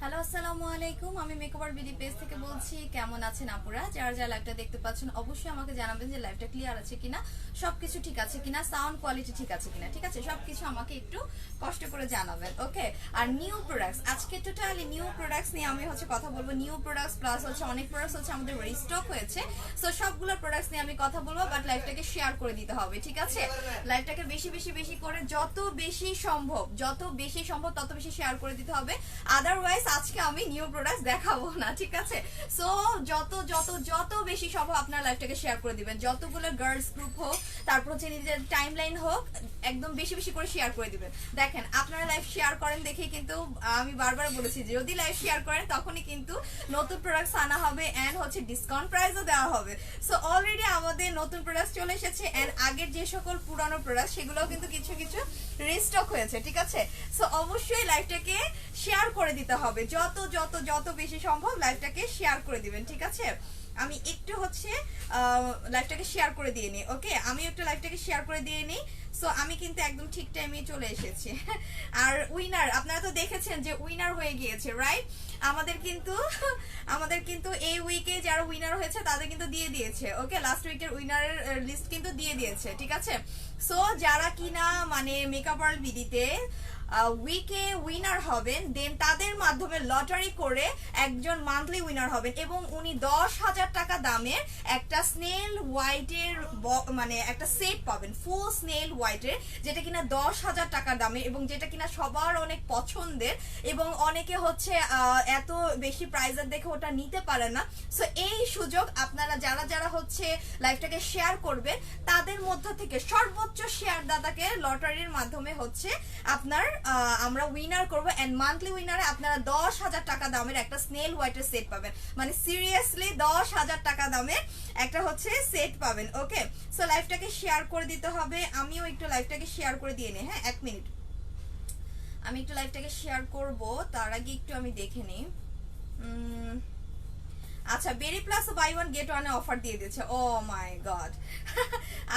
Hello আসসালামু আলাইকুম, আমি মেকওভার বিডি পেজ থেকে বলছি। কেমন আছেন আপুরা? যারা যারা লাইভটা দেখতে পাচ্ছেন অবশ্যই আমাকে জানাবেন যে লাইভটা ক্লিয়ার আছে কিনা, সবকিছু ঠিক আছে কিনা, সাউন্ড কোয়ালিটি ঠিক আছে কিনা। ঠিক আছে, সবকিছু আমাকে একটু কষ্ট করে জানাবেন, ওকে? আর নিউ প্রোডাক্টস, আজকে টোটালি নিউ প্রোডাক্টস নিয়ে আমি কথা বলবো। নিউ প্রোডাক্টস প্লাস অনেক প্রোডাক্টস আমাদের রিস্টক হয়েছে। সো সবগুলো প্রোডাক্টস নিয়ে আমি কথা বলবো, বাট লাইভটাকে শেয়ার করে দিতে হবে। ঠিক আছে, লাইভটাকে বেশি বেশি বেশি করে যত বেশি সম্ভব তত বেশি শেয়ার করে দিতে হবে। আদারওয়াইজ আজকে আমি নিউ প্রোডাক্টস দেখাবো না। ঠিক আছে, সো যত যত যত বেশি সম্ভব আপনার লাইভটাকে শেয়ার করে দিবেন। যতগুলো গার্লস গ্রুপ হোক, তারপর হচ্ছে নিজের টাইমলাইন হোক, একদম বেশি বেশি করে শেয়ার করে দিবেন। দেখেন, আপনারা লাইভ শেয়ার করেন দেখেই কিন্তু আমি বারবার বলেছি যে যদি লাইভ শেয়ার করেন তখনই কিন্তু নতুন প্রোডাক্টস আনা হবে এন্ড হচ্ছে ডিসকাউন্ট প্রাইসও দেওয়া হবে। সো অলরেডি আমাদের নতুন প্রোডাক্টস চলে এসেছে এন্ড আগের যে সকল পুরানো প্রোডাক্ট সেগুলোও কিন্তু কিছু কিছু রিস্টক হয়েছে। ঠিক আছে, সো অবশ্যই লাইভটাকে শেয়ার করে দিতে হবে। যত যত যত বেশি সম্ভব লাইভটাকে শেয়ার করে দিবেন। ঠিক আছে, আমি একটু হচ্ছে লাইভটাকে শেয়ার করে দিয়ে নিই। ওকে, আমি একটু লাইভটাকে শেয়ার করে দিয়ে নিই। সো আমি কিন্তু একদম ঠিক টাইমে চলে এসেছি। আর উইনার আপনারা তো দেখেছেন যে উইনার হয়ে গিয়েছে, রাইট? আমাদের কিন্তু এই উইকে যারা উইনার হয়েছে তাদের কিন্তু দিয়ে দিয়েছে। ওকে, লাস্ট উইকের উইনারের লিস্ট কিন্তু দিয়ে দিয়েছে। ঠিক আছে, সো যারা কিনা মানে মেকআপ ওয়ার্ল্ড বিডিতে উইকে উইনার হবেন, দেন তাদের মাধ্যমে লটারি করে একজন মান্থলি উইনার হবেন এবং উনি 10,000 টাকা দামের একটা স্নেল হোয়াইটের মানে একটা সেট পাবেন, ফুল স্নেল হোয়াইটের, যেটা কিনা 10,000 টাকা দামের এবং যেটা কিনা সবার অনেক পছন্দের এবং অনেকে হচ্ছে এত বেশি প্রাইজের দেখে ওটা নিতে পারে না। সো এই সুযোগ আপনারা যারা যারা হচ্ছে লাইভটাকে শেয়ার করবেন তাদের মধ্য থেকে সর্বোচ্চ শেয়ার দাতাকে লটারির মাধ্যমে হচ্ছে আপনার আমরা উইনার করবো এন্ড মান্থলি উইনারে আপনারা 10,000 টাকা দামের একটা স্নেল হোয়াইটের সেট পাবেন। মানে সিরিয়াসলি 10,000 টাকা দামের একটা হচ্ছে সেট পাবেন। ওকে, সো লাইভটাকে শেয়ার করে দিতে হবে। আমিও একটু লাইভটাকে শেয়ার করে দিয়ে নিই। হ্যাঁ, 1 মিনিট, আমি একটু লাইভটাকে শেয়ার করব। তার আগে একটু আমি দেখে নিই। আচ্ছা, বেরি প্লাস বাই ওয়ান গেট ওয়ানে অফার দিয়ে দিয়েছে। ও মাই গড।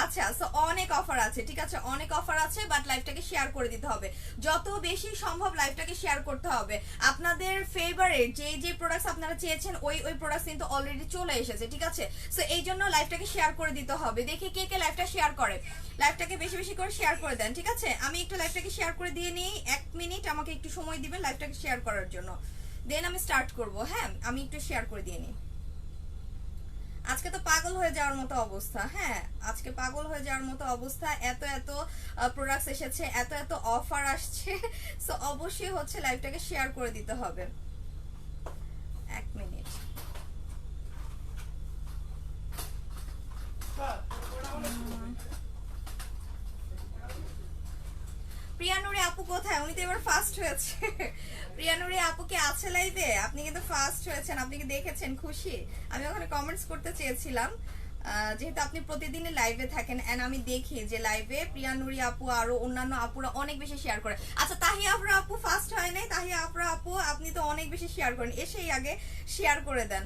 আচ্ছা, সো অনেক অফার আছে। ঠিক আছে, অনেক অফার আছে, বাট লাইভটাকে শেয়ার করে দিতে হবে। যত বেশি সম্ভব লাইভটাকে শেয়ার করতে হবে। আপনাদের ফেভারিট যে যে প্রোডাক্টস আপনারা চেয়েছেন ওই প্রোডাক্টস কিন্তু অলরেডি চলে এসেছে। ঠিক আছে, সো এই জন্য লাইভটাকে শেয়ার করে দিতে হবে। দেখি কে কে লাইভটা শেয়ার করে। লাইভটাকে বেশি বেশি করে শেয়ার করে দেন। ঠিক আছে, আমি একটু লাইভটাকে শেয়ার করে দিয়ে নিই। 1 মিনিট আমাকে একটু সময় দিবেন লাইভটাকে শেয়ার করার জন্য, দেন আমি স্টার্ট করব। হ্যাঁ, আমি একটু শেয়ার করে দিয়ে নিই। আজকে তো পাগল হয়ে যাওয়ার মতো অবস্থা। হ্যাঁ, আজকে পাগল হয়ে যাওয়ার মতো অবস্থা। এত এত প্রোডাক্টস এসেছে, এত এত অফার আসছে। সো অবশ্যই হচ্ছে লাইভটাকে শেয়ার করে দিতে হবে। 1 মিনিট। প্রিয়ানুরি আপু কোথায়? উনি তো এবার ফার্স্ট হয়েছে। প্রিয়ানুরি আপু কি আছে লাইভে? আপনি কিন্তু ফার্স্ট হয়েছেন, আপনি কি দেখেছেন? খুশি। আমি ওখানে কমেন্টস করতে চেয়েছিলাম যেহেতু আপনি প্রতিদিনই লাইভে থাকেন এন্ড আমি দেখি যে লাইভে প্রিয়ানুরি আপু আরো অন্যান্য আপুরা অনেক বেশি শেয়ার করে। আচ্ছা, তাহিয়া আফরা আপু ফার্স্ট হয় নাই? তাহিয়া আফরা আপু আপনি তো অনেক বেশি শেয়ার করেন, এসেই আগে শেয়ার করে দেন।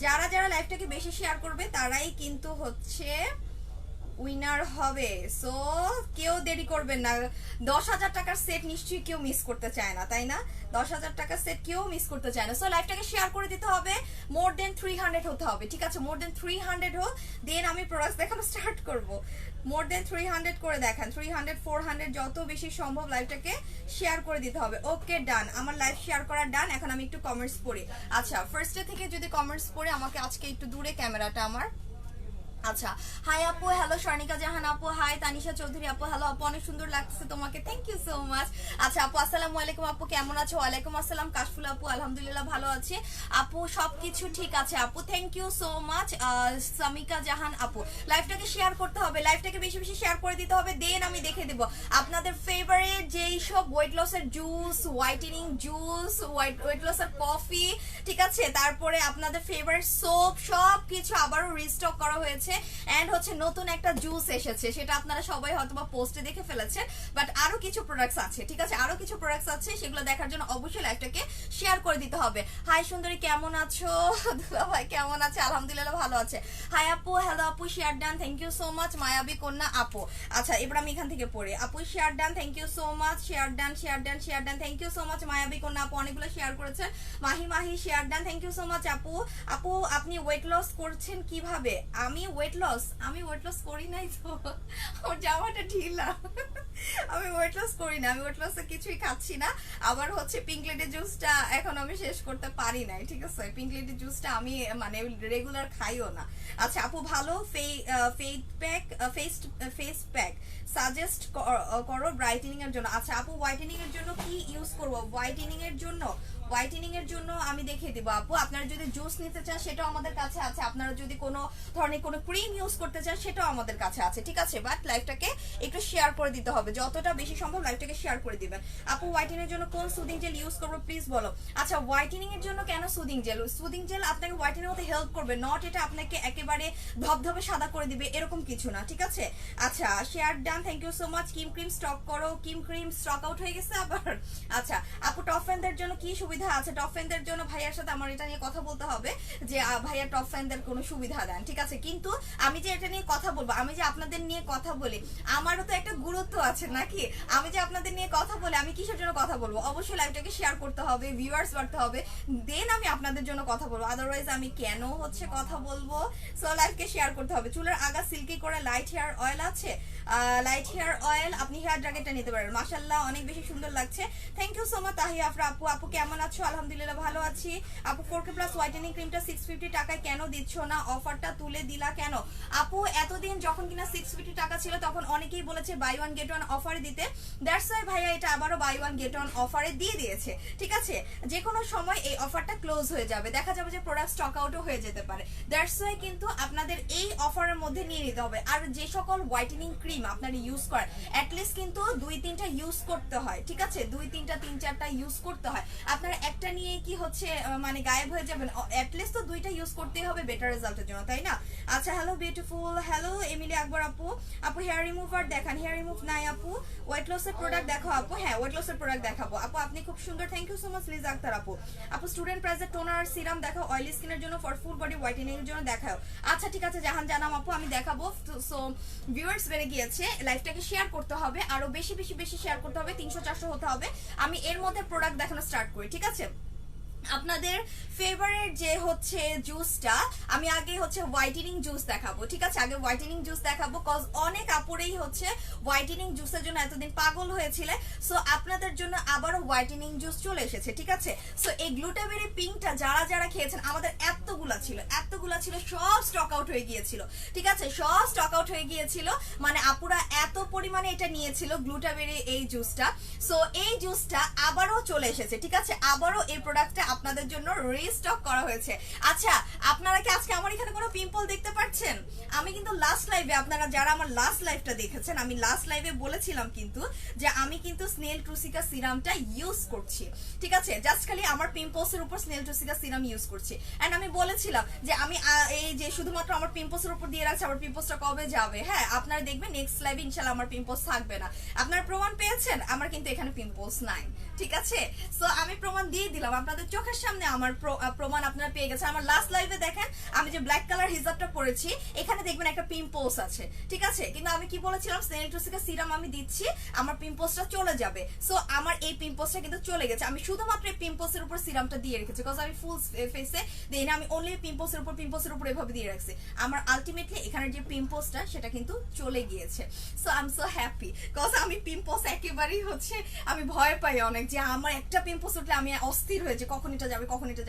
যারা যারা লাইভটাকে বেশি শেয়ার করবে তারাই কিন্তু হচ্ছে উইনার হবে। সো কেউ দেরি করবেন না। 10,000 টাকার সেট নিশ্চয়ই কেউ মিস করতে চায় না, তাই না? 10,000 টাকার সেট কেউ মিস করতে চায় না। সো লাইভটাকে শেয়ার করে দিতে হবে। মোর দেন 300 হতে হবে। ঠিক আছে, মোর দেন 300 হোক, দেন আমি প্রোডাক্টস দেখানো স্টার্ট করব। মোর দেন 300 করে দেখান। 300 400 যত বেশি সম্ভব লাইভটাকে শেয়ার করে দিতে হবে। ওকে, ডান। আমার লাইভ শেয়ার করা ডান। এখন আমি একটু কমেন্টস পড়ি। আচ্ছা, ফার্স্টে থেকে যদি কমেন্টস পড়ে, আমাকে আজকে একটু দূরে ক্যামেরাটা আমার। আচ্ছা, হাই আপু, হ্যালো স্বর্ণিকা জাহান আপু, হাই তানিশা চৌধুরী আপু, হ্যালো আপু, অনেক সুন্দর লাগছে তোমাকে, থ্যাংক ইউ সো মাচ। আচ্ছা আপু, আসসালামু আলাইকুম আপু, কেমন আছো? ওয়ালাইকুম আসসালাম। কাশফুল আপু, আলহামদুলিল্লাহ ভালো আছি আপু, সবকিছু ঠিক আছে আপু, থ্যাংক ইউ সো মাচ। সামিকা জাহান আপু, লাইভটাকে শেয়ার করতে হবে, লাইভটাকে বেশি বেশি শেয়ার করে দিতে হবে, দেন আমি দেখে দেব আপনাদের ফেভারিট যেই সব ওয়েট লসের জুস, হোয়াইটেনিং জুস, ওয়েট লসের কফি, ঠিক আছে, তারপরে আপনাদের ফেভারিট সোপ, সব কিছু আবারও রিস্টক করা হয়েছে। এসেছে এন্ড হচ্ছে নতুন একটা জুস এসেছে, সেটা আপনারা সবাই হয়তোবা পোস্টে দেখে ফেলেছেন, বাট আরো কিছু প্রোডাক্টস আছে, ঠিক আছে, আরো কিছু প্রোডাক্টস আছে, সেগুলো দেখার জন্য অবশ্যই লাইভটাকে শেয়ার করে দিতে হবে। হাই সুন্দরী কেমন আছো? দুলা ভাই কেমন আছে? আলহামদুলিল্লাহ ভালো আছে। হাই আপু, হ্যালো আপু, share done, thank you so much. Mayabi Kanya আপু, আচ্ছা এবার আমি এখান থেকে পড়ি। আপু share done, thank you so much. Share done, share done, share done, thank you so much. Mayabi Kanya আপু অনেকগুলো শেয়ার করেছেন। Mahi share done, thank you so much আপু। আপু আপনি ওয়েট লস করছেন কিভাবে? আমি ওয়েট লস করি নাই তো, আমার জামাটা ঢিলা। আমি ওয়েট লস করি না, আমি ওয়েট লস কিছুই খাচ্ছি না। আবার হচ্ছে পিঙ্ক লেডি জুসটা এখন আমি শেষ করতে পারি নাই, ঠিক আছে, পিঙ্ক লেডি জুসটা আমি মানে রেগুলার খাইও না। আচ্ছা আপু ভালো ফেস প্যাক সাজেস্ট করো ব্রাইটেনিং এর জন্য। আচ্ছা আপু হোয়াইটেনিং এর জন্য কি ইউজ করব? হোয়াইটেনিং এর জন্য আমি দেখিয়ে দিব আপু। আপনারা যদি জুস নিতে চান সেটাও আমাদের কাছে আছে, আপনারা যদি কোনো ধরনের কোনো ক্রিম ইউজ করতে চান সেটাও আমাদের কাছে আছে, ঠিক আছে, বাট লাইভটাকে একটু শেয়ার করে দিতে হবে, যতটা বেশি সম্ভব লাইভটাকে শেয়ার করে দিবেন। আপু হোয়াইটেনিং এর জন্য কোন সুদিং জেল ইউজ করবো প্লিজ বলো। আচ্ছা হোয়াইটেনিং এর জন্য কেন সুদিং জেল আপনাকে হোয়াইটেনিং হতে হেল্প করবে, নট এটা আপনাকে একেবারে ধবধবে সাদা করে দিবে এরকম কিছু না, ঠিক আছে। আচ্ছা share done, thank you so much. Cream stock করো, ক্রিম স্টক আউট হয়ে গেছে আবার। আচ্ছা আপু টপ ফ্যানদের জন্য কি সুবিধা আছে? টপ ফ্যানদের জন্য ভাইয়ার সাথে আমার এটা নিয়ে কথা বলতে হবে যে ভাইয়া টপ ফ্যানদের কোনো সুবিধা দেন, ঠিক আছে, কিন্তু আমি যে এটা নিয়ে কথা বলবো, আমি যে আপনাদের নিয়ে কথা বলি, আমারও তো একটা গুরুত্ব আছে নাকি? আমি যে আপনাদের নিয়ে কথা বলি, আমি কিসের জন্য কথা বলবো? অবশ্যই লাইভটাকে শেয়ার করতে হবে, ভিউয়ার্স বাড়তে হবে, দেন আমি আপনাদের জন্য কথা বলবো, আদারওয়াইজ আমি কেন হচ্ছে কথা বলবো? সো লাইভকে শেয়ার করতে হবে। চুলের আগা সিল্কি করে লাইট হেয়ার অয়েল আছে, লাইট হেয়ার অয়েল আপনি হেয়ার ড্রাগেটটা নিতে পারেন। মাশাআল্লাহ অনেক বেশি সুন্দর লাগছে, thank you so much. Tahiya Afra আপু কেমন আছো? আলহামদুলিল্লাহ ভালো আছি আপু। 4K প্লাস হোয়াইটেনিং ক্রিমটা 650 টাকায় কেন দিচ্ছ না? অফারটা তুলে দিলা কেন? আপু এতদিন যখন কিনা 650 টাকা ছিল তখন অনেকেই বলেছে বাই ওয়ান গেট ওয়ান অফারে দিতে, দ্যাটস ওয়াই ভাইয়া এটা আবারও বাই ওয়ান গেট ওয়ান অফারে দিয়ে দিয়েছে, ঠিক আছে। যে কোনো সময় এই অফারটা ক্লোজ হয়ে যাবে, দেখা যাবে যে প্রোডাক্ট স্টক আউটও হয়ে যেতে পারে, দ্যাটস ওয়াই কিন্তু আপনাদের এই অফারের মধ্যে নিয়ে নিতে হবে। আর যে সকল হোয়াইটেনিং ক্রিম আপনারা ইউজ করেন অ্যাটলিস্ট কিন্তু 2-3টা ইউজ করতে হয়, ঠিক আছে, 2-3টা 3-4টা ইউজ করতে হয়। আপনারা একটা নিয়ে কি হচ্ছে মানে গায়েব হয়ে যাবেন? অ্যাটলিস্ট তো 2টা ইউজ করতেই হবে বেটার রেজাল্টের জন্য, তাই না? আচ্ছা হ্যালো বিউটিফুল, হ্যালো এমিলি আকবর আপু হেয়ার রিমুভার দেখান। হেয়ার রিমুভ নাই আপু। ওয়েট লসের প্রোডাক্ট দেখো আপু। হ্যাঁ ওয়েট লসের প্রোডাক্ট দেখাবো আপু, আপনি খুব সুন্দর, thank you so much Liza Akter আপু। স্টুডেন্ট প্রাইজের টোনার সিরাম দেখাও অয়েলি স্কিনের জন্য, ফর ফুল বডি হোয়াইটেনিং এর জন্য দেখাও। আচ্ছা ঠিক আছে জাহান জানাম আপু আমি দেখাবো। সো ভিউয়ার্স বেড়ে গিয়েছে, লাইভটাকে শেয়ার করতে হবে, আরো বেশি শেয়ার করতে হবে, 300-400 হতে হবে। আমি এর মধ্যে প্রোডাক্ট দেখানো স্টার্ট করি, ঠিক আছে। আপনাদের ফেভারিট যে হচ্ছে জুসটা, আমি আগে হচ্ছে হোয়াইটেনিং জুস দেখাবো, ঠিক আছে, আগে হোয়াইটেনিং জুস দেখাবো, কজ অনেক আপুরেই হচ্ছে হোয়াইটেনিং জুসের জন্য এতদিন পাগল হয়েছিল। সো আপনাদের জন্য আবারও হোয়াইটেনিং জুস চলে এসেছে, ঠিক আছে। সো এই গ্লুটাবেরি পিঙ্কটা যারা খেয়েছেন, আমাদের এতগুলা ছিল, সব স্টক আউট হয়ে গিয়েছিল, ঠিক আছে, সব স্টক আউট হয়ে গিয়েছিল, মানে আপুরা এত পরিমাণে এটা নিয়েছিল গ্লুটাবেরি এই জুসটা। সো এই জুসটা আবারও চলে এসেছে, ঠিক আছে, আবারও এই প্রোডাক্টটা আপনাদের জন্য রিস্টক করা হয়েছে। আচ্ছা আপনারা কি আজকে আমার এখানে কোনো পিম্পল দেখতে পাচ্ছেন? আমি কিন্তু লাস্ট লাইভে, আপনারা যারা আমার লাস্ট লাইভটা দেখেছেন, আমি লাস্ট লাইভে বলেছিলাম কিন্তু যে আমি কিন্তু স্নেল ট্রুসিকা সিরামটা ইউজ করছি, ঠিক আছে, জাস্ট খালি আমার পিম্পলসের উপর স্নেল ট্রুসিকা সিরাম ইউজ করছি। এন্ড আমি বলেছিলাম যে আমি এই যে শুধুমাত্র আমার পিম্পলসের উপর দিয়ে রাখছি, আমার পিম্পলসটা কবে যাবে? হ্যাঁ আপনারা দেখবেন নেক্সট লাইভে ইনশাআল্লাহ আমার পিম্পলস থাকবে না। আপনারা প্রমাণ পেয়েছেন আমার কিন্তু এখানে পিম্পলস নাই, ঠিক আছে। সো আমি প্রমাণ দিয়ে দিলাম আপনাদের চোখের সামনে, আমার প্রমাণ আপনারা পেয়ে গেছেন। আমার লাস্ট লাইভে দেখেন আমি যে ব্ল্যাক কালার হিজাবটা পরেছি, এখানে দেখবেন একটা পিম্পলস আছে, ঠিক আছে, কিন্তু আমি কি বলেছিলাম স্নেল ট্রুসিকা সিরাম আমি দিচ্ছি, আমার পিম্পলসটা চলে যাবে। সো আমার এই পিম্পলসটা কিন্তু চলে গেছে, আমি শুধুমাত্র এই পিম্পলসের উপর সিরামটা দিয়ে রেখেছি, বিকজ আমি ফুল ফেসে দেই না, আমি অনলি পিম্পলসের উপর এভাবে দিয়ে রাখছি। আমার আলটিমেটলি এখানে যে পিম্পলসটা সেটা কিন্তু চলে গিয়েছে। So I am so happy, because আমি পিম্পলস একেবারেই হচ্ছে আমি ভয় পাই অনেক, যে আমার একটা পিম্পলস উঠলে আমি অস্থির হয়েছে, কখন এটা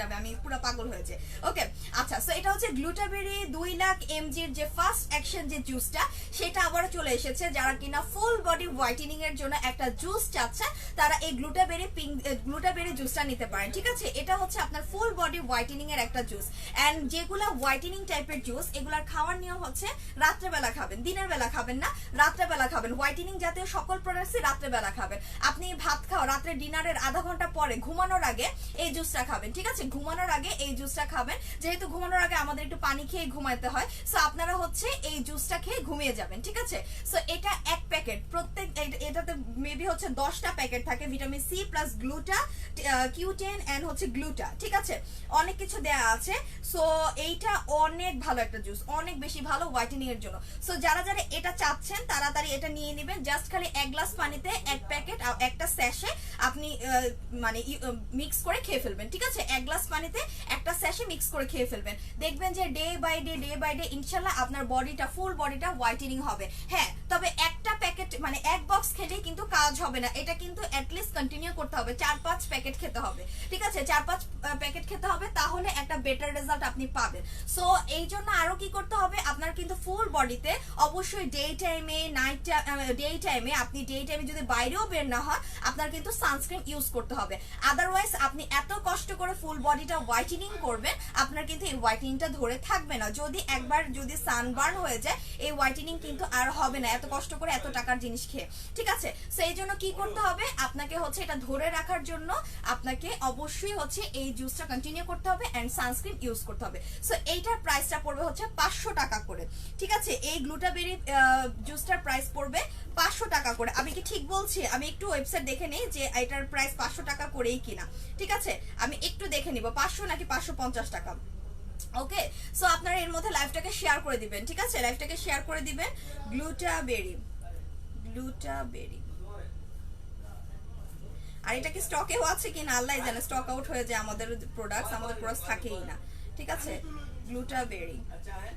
যাবে, আমি পুরো পাগল হয়েছে। ওকে আচ্ছা, সো এটা হচ্ছে গ্লুটাবেরি 2 লাখ mg এর যে ফার্স্ট অ্যাকশন যে জুসটা, সেটা আবারও চলে এসেছে। যারা কিনা ফুল বডি হোয়াইটেনিং এর জন্য একটা জুস চাচ্ছে, তারা এই গ্লুটাবেরি জুসটা নিতে পারেন, ঠিক আছে। এটা হচ্ছে আপনার ফুল বডি হোয়াইটেনিং এর একটা জুস। এন্ড যেগুলা হোয়াইটেনিং টাইপের জুস, এগুলার খাওয়ার নিয়ম হচ্ছে রাত্রেবেলা খাবেন, দিনের বেলা খাবেন না, রাত্রেবেলা খাবেন। হোয়াইটেনিং জাতীয় সকল প্রোডাক্টসই রাত্রেবেলা খাবেন। আপনি ভাত খাও রাত্রে ডিনারের আধা ঘন্টা পরে ঘুমানোর আগে এই জুস জুসটা খাবেন, ঠিক আছে? ঘুমানোর আগে এই জুসটা খাবেন, যেহেতু ঘুমানোর আগে আমাদের একটু পানি খেয়ে ঘুমাতে হয়, সো আপনারা হচ্ছে এই জুসটা খেয়ে ঘুমিয়ে যাবেন, ঠিক আছে? সো এটা এক প্যাকেট, প্রত্যেক এটাতে মেবি হচ্ছে 10টা প্যাকেট থাকে, vitamin C plus gluta, Q10 and হচ্ছে গ্লুটা, ঠিক আছে? অনেক কিছু দেয়া আছে। সো এইটা অনেক ভালো একটা জুস, অনেক বেশি ভালো হোয়াইটেনিং এর জন্য। সো যারা যারা এটা চাচ্ছেন তাড়াতাড়ি এটা নিয়ে নেবেন। জাস্ট খালি 1 গ্লাস পানিতে 1 প্যাকেট আর একটা স্যাশে আপনি মানে মিক্স করে খেয়ে ফেলবেন, ঠিক আছে? 1 গ্লাস পানিতে একটা স্যাশে মিক্স করে খেয়ে ফেলবেন, দেখবেন যে ডে বাই ডে ইনশাআল্লাহ আপনার বডিটা, ফুল বডিটা হোয়াইটেনিং হবে। হ্যাঁ, তবে একটা প্যাকেট মানে এক বক্স খেলেই কিন্তু কাজ হবে না, এটা কিন্তু অ্যাটলিস্ট কন্টিনিউ করতে হবে, 4-5 প্যাকেট খেতে হবে, ঠিক আছে? 4-5 প্যাকেট খেতে হবে, তাহলে একটা বেটার রেজাল্ট আপনি পাবেন। সো এই জন্য আরো কি করতে হবে, আপনার কিন্তু ফুল বডিতে অবশ্যই ডে টাইমে, আপনি ডে টাইমে যদি বাইরেও বের না হয়, আপনার কিন্তু সানস্ক্রিন ইউজ করতে হবে। আদারওয়াইজ আপনি এত কষ্ট করে ফুল বডিটা হোয়াইটেনিং করবেন, আপনার কিন্তু এই হোয়াইটেনিংটা ধরে থাকবে না। যদি একবার যদি সানবার্ন হয়ে যায়, এই হোয়াইটেনিং কিন্তু আর হবে না, এত কষ্ট করে এত টাকার জিনিস খেয়ে, ঠিক আছে? সো এই জন্য কি করতে হবে, আপনাকে হচ্ছে এটা ধরে রাখার জন্য আপনাকে অবশ্যই হচ্ছে এই জুসটা কন্টিনিউ করতে হবে এন্ড সানস্ক্রিন ইউজ করতে হবে। সো এইটার প্রাইসটা পড়বে হচ্ছে 500 টাকা করে, ঠিক আছে? এই গ্লুটাবেরি জুসটার প্রাইস পড়বে 500 টাকা করে। আমি কি ঠিক বলছি? আমি একটু ওয়েবসাইট দেখে নেই যে এটার প্রাইস 500 টাকা করেই কিনা, ঠিক আছে? আমি একটু দেখে নিব 500 নাকি 550 টাকা। ওকে, সো আপনারা এর মধ্যে লাইভটাকে শেয়ার করে দিবেন, ঠিক আছে? লাইভটাকে শেয়ার করে দিবেন। গ্লুটাবেরি আর এটা কি স্টকেও আছে কিনা আল্লাহ জানে, স্টক আউট হয়ে যায় আমাদের প্রোডাক্টস থাকেই না, ঠিক আছে? গ্লুটাবেরি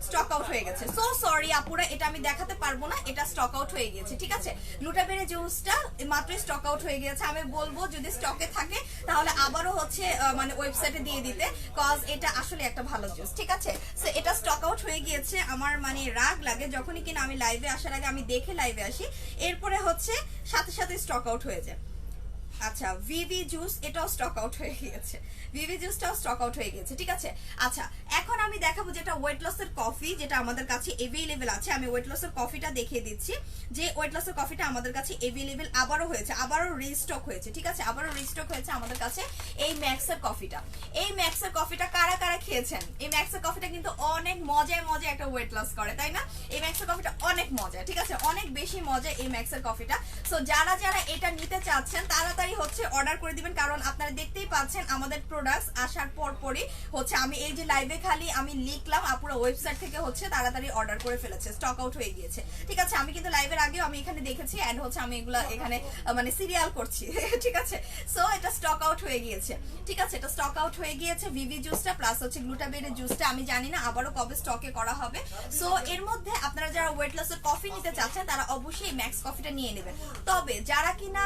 স্টক আউট হয়ে গেছে, সো সরি আপুরা, এটা আমি দেখাতে পারবো না, এটা স্টক আউট হয়ে গেছে, ঠিক আছে? গ্লুটাবেরি জুসটা মাত্রই স্টক আউট হয়ে গেছে। আমি বলবো যদি স্টকে থাকে তাহলে আবারও হচ্ছে মানে ওয়েবসাইটে দিয়ে দিতে, কজ এটা আসলে একটা ভালো জুস, ঠিক আছে? সো এটা স্টক আউট হয়ে গিয়েছে। আমার মানে রাগ লাগে যখনই কিনা আমি লাইভে আসার আগে আমি দেখে লাইভে আসি, এরপরে হচ্ছে সাথে সাথে স্টক আউট হয়ে যায়। আচ্ছা, ভিভি জুস এটাও স্টক আউট হয়ে গিয়েছে, ভিভি জুসটাও স্টক আউট হয়ে গিয়েছে, ঠিক আছে? আচ্ছা, এখন আমি দেখাবো যেটা ওয়েট লসের কফি, যেটা আমাদের কাছে এভেইলেবল আছে। আমি ওয়েট লসের কফিটা দেখিয়ে দিচ্ছি, যে ওয়েট লসের কফিটা আমাদের কাছে এভেইলেবল আবারও হয়েছে, আবারও রিস্টক হয়েছে, ঠিক আছে? আবারও রিস্টক হয়েছে আমাদের কাছে এই ম্যাক্সের কফিটা। এই ম্যাক্সের কফিটা কারা কারা খেয়েছেন? এই ম্যাক্সের কফিটা কিন্তু অনেক মজায় একটা ওয়েট লস করে, তাই না? এই ম্যাক্সের কফিটা অনেক মজা, ঠিক আছে? অনেক বেশি মজা এই ম্যাক্সের কফিটা। সো যারা যারা এটা নিতে চাচ্ছেন তাড়াতাড়ি হচ্ছে অর্ডার করে দিবেন, কারণ আপনারা দেখতেই পাচ্ছেন আমাদের প্রোডাক্টস আসার পরই হচ্ছে আমি এই যে লাইভে খালি আমি লিখলাম, আপুরা ওয়েবসাইট থেকে হচ্ছে তাড়াতাড়ি অর্ডার করে ফেলেছে, স্টক আউট হয়ে গিয়েছে, ঠিক আছে? আমি কিন্তু লাইভের আগেও আমি এখানে দেখেছি এন্ড হচ্ছে আমি এগুলা এখানে মানে সিরিয়াল করছি, ঠিক আছে? সো এটা স্টক আউট হয়ে গিয়েছে, ঠিক আছে? এটা স্টক আউট হয়ে গিয়েছে ভিভি জুসটা প্লাস হচ্ছে গ্লুটাবেরি জুসটা। আমি জানি না আবারও কবে স্টকে করা হবে। সো এর মধ্যে আপনারা যারা ওয়েট লসের কফি নিতে চাচ্ছেন তারা অবশ্যই ম্যাক্স কফিটা নিয়ে নেবেন। তবে যারা কিনা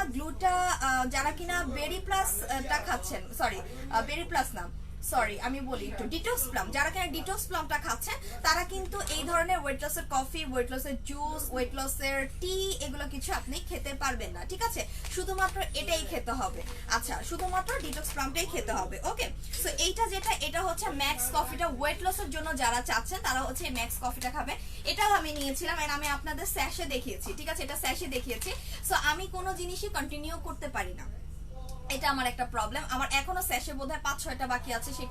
যারা কিনা বেরি প্লাসটা খাচ্ছেন, সরি বেরি প্লাস না, সরি আমি বলি একটু ডিটক্স প্লাম, যারা কিনা ডিটক্স প্লামটা খাচ্ছেন তারা কিন্তু এই ধরনের ওয়েট লসের কফি, ওয়েট লসের জুস, ওয়েট লসের টি এগুলো কিছু আপনি খেতে পারবেন না, ঠিক আছে? শুধুমাত্র এটাই খেতে হবে। আচ্ছা, শুধুমাত্র ডিটক্স প্লামটাই খেতে হবে। ওকে, সো এইটা যেটা, এটা হচ্ছে ম্যাক্স কফিটা। ওয়েট লসের জন্য যারা চাচ্ছেন তারা হচ্ছে এই ম্যাক্স কফিটা খাবে। এটাও আমি নিয়েছিলাম এন্ড আমি আপনাদের স্যাশে দেখিয়েছি, ঠিক আছে? এটা স্যাশে দেখিয়েছি। সো আমি কোনো জিনিসই কন্টিনিউ করতে পারি না, এটা আমার একটা প্রবলেম। আমার এখনো স্যাশে বোধহয় 5-6টা বাকি আছে, সে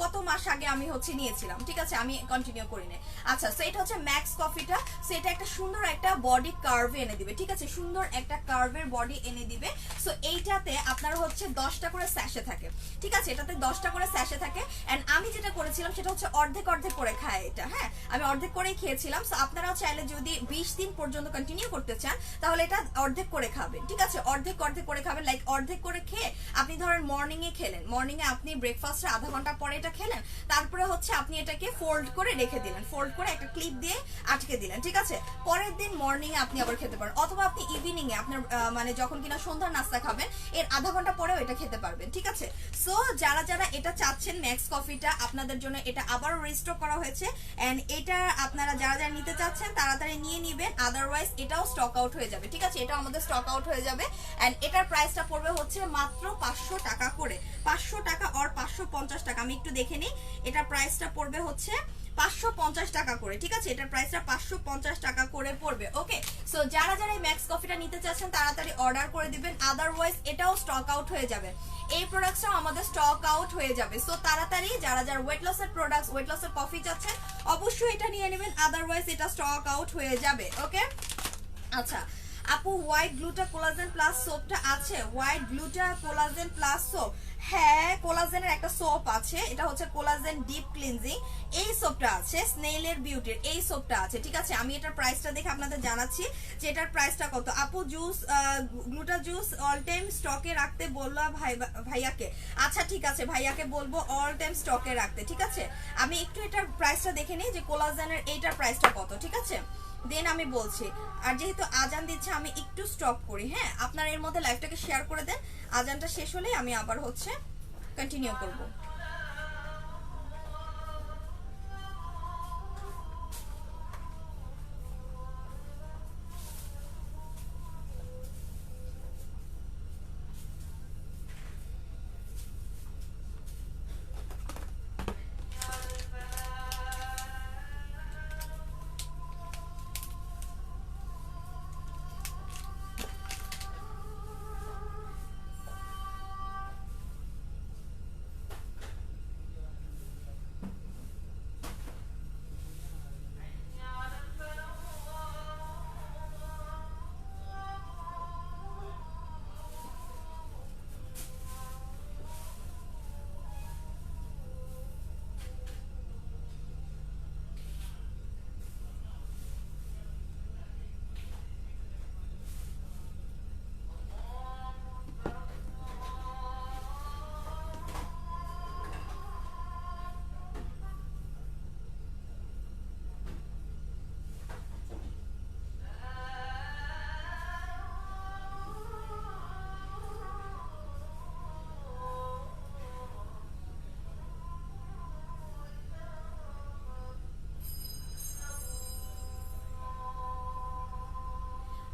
কত মাস আগে আমি হচ্ছে নিয়েছিলাম, ঠিক আছে? আমি কন্টিনিউ করি না। আচ্ছা, সো এটা হচ্ছে ম্যাক্স কফিটা। সো এটা একটা সুন্দর একটা বডি কার্ভ এনে দিবে, ঠিক আছে? সুন্দর একটা কার্ভের বডি এনে দিবে। সো এইটাতে আপনার হচ্ছে 10টা করে স্যাশে থাকে, ঠিক আছে? এটাতে 10টা করে স্যাশে থাকে এন্ড আমি যেটা করেছিলাম সেটা হচ্ছে অর্ধেক করে খায় এটা। হ্যাঁ, আমি অর্ধেক করেই খেয়েছিলাম। সো আপনারাও চাইলে যদি 20 দিন পর্যন্ত কন্টিনিউ করতে চান তাহলে এটা অর্ধেক করে খাবেন, ঠিক আছে? অর্ধেক করে খাবেন, লাইক অর্ধেক করে খেয়ে আপনি ধরেন মর্নিং এ খেলেন, মর্নিং এ আপনি ব্রেকফাস্টের আধা ঘন্টা পরে এটা খেলেন, তারপরে হচ্ছে আপনি এটাকে ফোল্ড করে রেখে দিলেন, ফোল্ড করে একটা ক্লিপ দিয়ে আটকে দিলেন, ঠিক আছে? পরের দিন মর্নিং এ আপনি আবার খেতে পারেন, অথবা আপনি ইভিনিং এ আপনার মানে যখন কিনা সন্ধ্যার নাস্তা খাবেন এর আধা ঘন্টা পরেও এটা খেতে পারবেন, ঠিক আছে? সো যারা যারা এটা চাচ্ছেন ম্যাক্স কফিটা, আপনাদের জন্য এটা আবার রিস্টক করা হয়েছে এন্ড এটা আপনারা যারা যারা নিতে চাচ্ছেন তাড়াতাড়ি নিয়ে নেবেন, আদারওয়াইজ এটাও স্টক আউট হয়ে যাবে, ঠিক আছে? এটাও আমাদের স্টক আউট হয়ে যাবে এন্ড এটার প্রাইসটা পড়বে হচ্ছে মাত্র 500 টাকা করে, 500 টাকা আর 550 টাকা। আমি একটু দেখে নিই, এটা প্রাইসটা পড়বে হচ্ছে 550 টাকা করে, ঠিক আছে? এটার প্রাইসটা 550 টাকা করে পড়বে। ওকে, সো যারা যারা এই ম্যাক্স কফিটা নিতে চাচ্ছেন তাড়াতাড়ি অর্ডার করে দিবেন, আদারওয়াইজ এটাও স্টক আউট হয়ে যাবে, এই প্রোডাক্টটাও আমাদের স্টক আউট হয়ে যাবে। সো তাড়াতাড়ি যারা যারা ওয়েট লসের প্রোডাক্টস, ওয়েট লসের কফি চাচ্ছেন অবশ্যই এটা নিয়ে নেবেন, আদারওয়াইজ এটা স্টক আউট হয়ে যাবে। ওকে, আচ্ছা আপু হোয়াইট গ্লুটা কোলাজেন প্লাস সোপটা আছে? হোয়াইট গ্লুটা কোলাজেন প্লাস সোপ, হ্যাঁ কোলাজেনের একটা সোপ আছে, এটা হচ্ছে কোলাজেন ডিপ ক্লিনজিং, এই সোপটা আছে। স্নেইলের বিউটির এই সোপটা আছে, ঠিক আছে? আমি এটার প্রাইসটা দেখে আপনাদের জানাচ্ছি যে এটার প্রাইসটা কত। আপু জুস গ্লুটা জুস অল টাইম স্টকে রাখতে বললো ভাইয়াকে, আচ্ছা ঠিক আছে ভাইয়াকে বলবো অল টাইম স্টকে রাখতে, ঠিক আছে? আমি একটু এটার প্রাইসটা দেখে নিই যে কোলাজেনের এইটার প্রাইসটা কত, ঠিক আছে? দেন আমি বলছি। আর যেহেতু আজান দিচ্ছে আমি একটু স্টপ করি, হ্যাঁ আপনার এর মধ্যে লাইভটাকে শেয়ার করে দেন, আজানটা শেষ হলেই আমি আবার হচ্ছে কন্টিনিউ করব।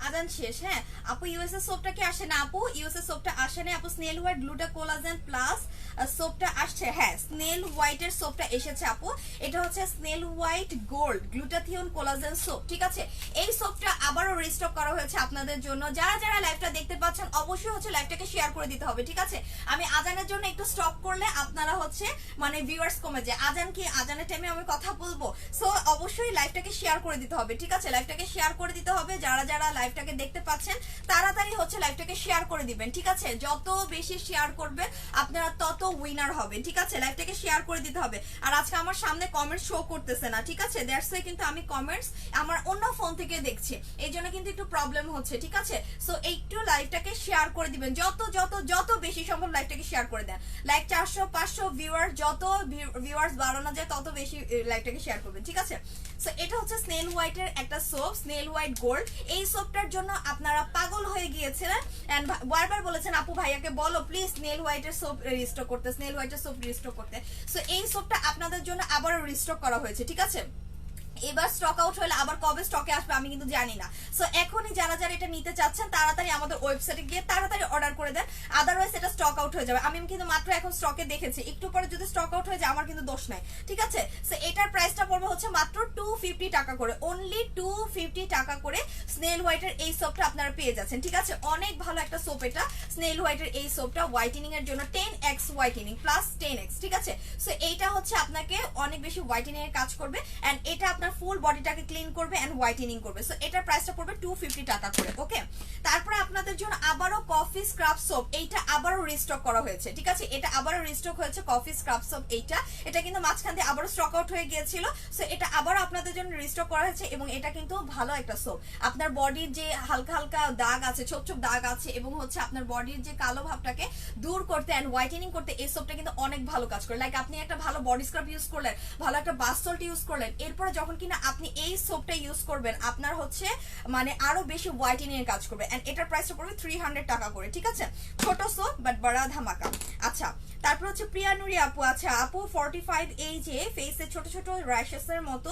আদান শেষ। হ্যাঁ আপু ইউএসএ সোপটা কি আসে না? আপু ইউএসএ সোপটা আসে না আপু, স্নেল হোয়াইট গ্লুটা কোলাজেন প্লাস সোপটা আসছে। হ্যাঁ স্নেল হোয়াইটের সোপটা এসেছে আপু, এটা হচ্ছে snail white gold glutathione collagen soap, ঠিক আছে? এই সোপটা আবারও রিস্টক করা হয়েছে আপনাদের জন্য। যারা যারা লাইভটা দেখতে পাচ্ছেন অবশ্যই হচ্ছে লাইভটাকে শেয়ার করে দিতে হবে, ঠিক আছে? আমি আজানের জন্য একটু স্টপ করলে আপনারা হচ্ছে মানে ভিউয়ার্স কমে যায়, আজান কি আজানের টাইমে আমি কথা বলবো, সো অবশ্যই লাইভটাকে শেয়ার করে দিতে হবে, ঠিক আছে? লাইভটাকে শেয়ার করে দিতে হবে, যারা যারা লাইভটাকে দেখতে পাচ্ছেন তাড়াতাড়ি হচ্ছে লাইভটাকে শেয়ার করে দিবেন, ঠিক আছে? যত বেশি শেয়ার করবেন আপনারা তত উইনার হবেন, ঠিক আছে? লাইভটাকে শেয়ার করে দিতে হবে। আর আজকে আমার সামনে কমেন্টস শো করতেছে না, ঠিক আছে? দ্যাটস ওয়াই কিন্তু আমি কমেন্টস আমার অন্য ফোন থেকে দেখছি, এই জন্য কিন্তু একটু প্রবলেম হচ্ছে, ঠিক আছে? সো একটু লাইভটাকে শেয়ার করে দিবেন, যত যত যত বেশি সম্ভব লাইভটাকে শেয়ার করে দেন। লাইক 400-500 ভিউয়ার, যত ভিউয়ার্স বাড়ানো যায় তত বেশি লাইভটাকে শেয়ার করবেন, ঠিক আছে? সো এটা হচ্ছে স্নেল হোয়াইটের একটা সোপ, স্নেল হোয়াইট গোল্ড। এই সোপটার জন্য আপনারা পাগল হয়ে গিয়েছিলেন এন্ড বারবার বলেছেন আপু ভাইয়াকে বলো প্লিজ স্নেল হোয়াইটের সোপ রিস্টক করতে, স্নেল হোয়াইটের সোপ রিস্টক করতে। সো এই সোপটা আপনাদের জন্য আবারও রিস্টক করা হয়েছে, ঠিক আছে? এবার স্টক আউট হলে আবার কবে স্টকে আসবে আমি কিন্তু জানি না। সো এখনই যারা যারা এটা নিতে চাচ্ছেন তাড়াতাড়ি আমাদের ওয়েবসাইটে গিয়ে তাড়াতাড়ি অর্ডার করে দেন, আদারওয়াইজ এটা স্টক আউট হয়ে যাবে। আমি কিন্তু মাত্র এখন স্টকে দেখেছি, একটু পরে যদি স্টক আউট হয়ে যায় আমার কিন্তু দোষ নাই, ঠিক আছে? সো এটার প্রাইসটা পড়বে হচ্ছে মাত্র 250 টাকা করে, অনলি 250 টাকা করে স্নেল হোয়াইটের এই সোপটা আপনারা পেয়ে যাচ্ছেন, ঠিক আছে? অনেক ভালো একটা সোপ এটা, স্নেল হোয়াইটের এই সোপটা হোয়াইটেনিং এর জন্য 10x হোয়াইটেনিং প্লাস 10x, ঠিক আছে? সো এইটা হচ্ছে আপনাকে অনেক বেশি হোয়াইটেনিং এর কাজ করবে এন্ড এটা আপনার ফুল বডিটাকে ক্লিন করবে এন্ড হোয়াইটেনিং করবে। সো এটার প্রাইসটা পড়বে 250 টাকা করে, ওকে? তারপরে আপনাদের জন্য আবারও কফি স্ক্রাব সোপ, এইটা আবারও রিস্টক করা হয়েছে, ঠিক আছে? এটা আবারও রিস্টক হয়েছে কফি স্ক্রাব সোপ, এটা কিন্তু মাঝখান দিয়ে আবারও স্টক আউট হয়ে গিয়েছিল। সো এটা আবারও আপনাদের জন্য রিস্টক করা হয়েছে এবং এটা কিন্তু ভালো একটা সোপ। আপনার বডির যে হালকা হালকা দাগ আছে, ছোপ ছোপ দাগ আছে এবং হচ্ছে আপনার বডির যে কালো ভাবটাকে দূর করতে এন্ড হোয়াইটেনিং করতে এই সোপটা কিন্তু অনেক ভালো কাজ করে। লাইক আপনি একটা ভালো বডি স্ক্রাব ইউজ করলেন, ভালো একটা বাথ সল্ট ইউজ করলেন, এরপরে যখন কিনা আপনি এই সোপটা ইউজ করবেন আপনার হচ্ছে মানে আরো বেশি হোয়াইটেনিং এর কাজ করবে এন্ড এটার প্রাইসটা পড়বে 300 টাকা করে, ঠিক আছে? ছোট সোপ বাট বড় ধামাকা। আচ্ছা তারপর হচ্ছে প্রিয়ানুরি আপু, আচ্ছা আপু 45 এজে ফেসে ছোট ছোট র্যাশেস এর মতো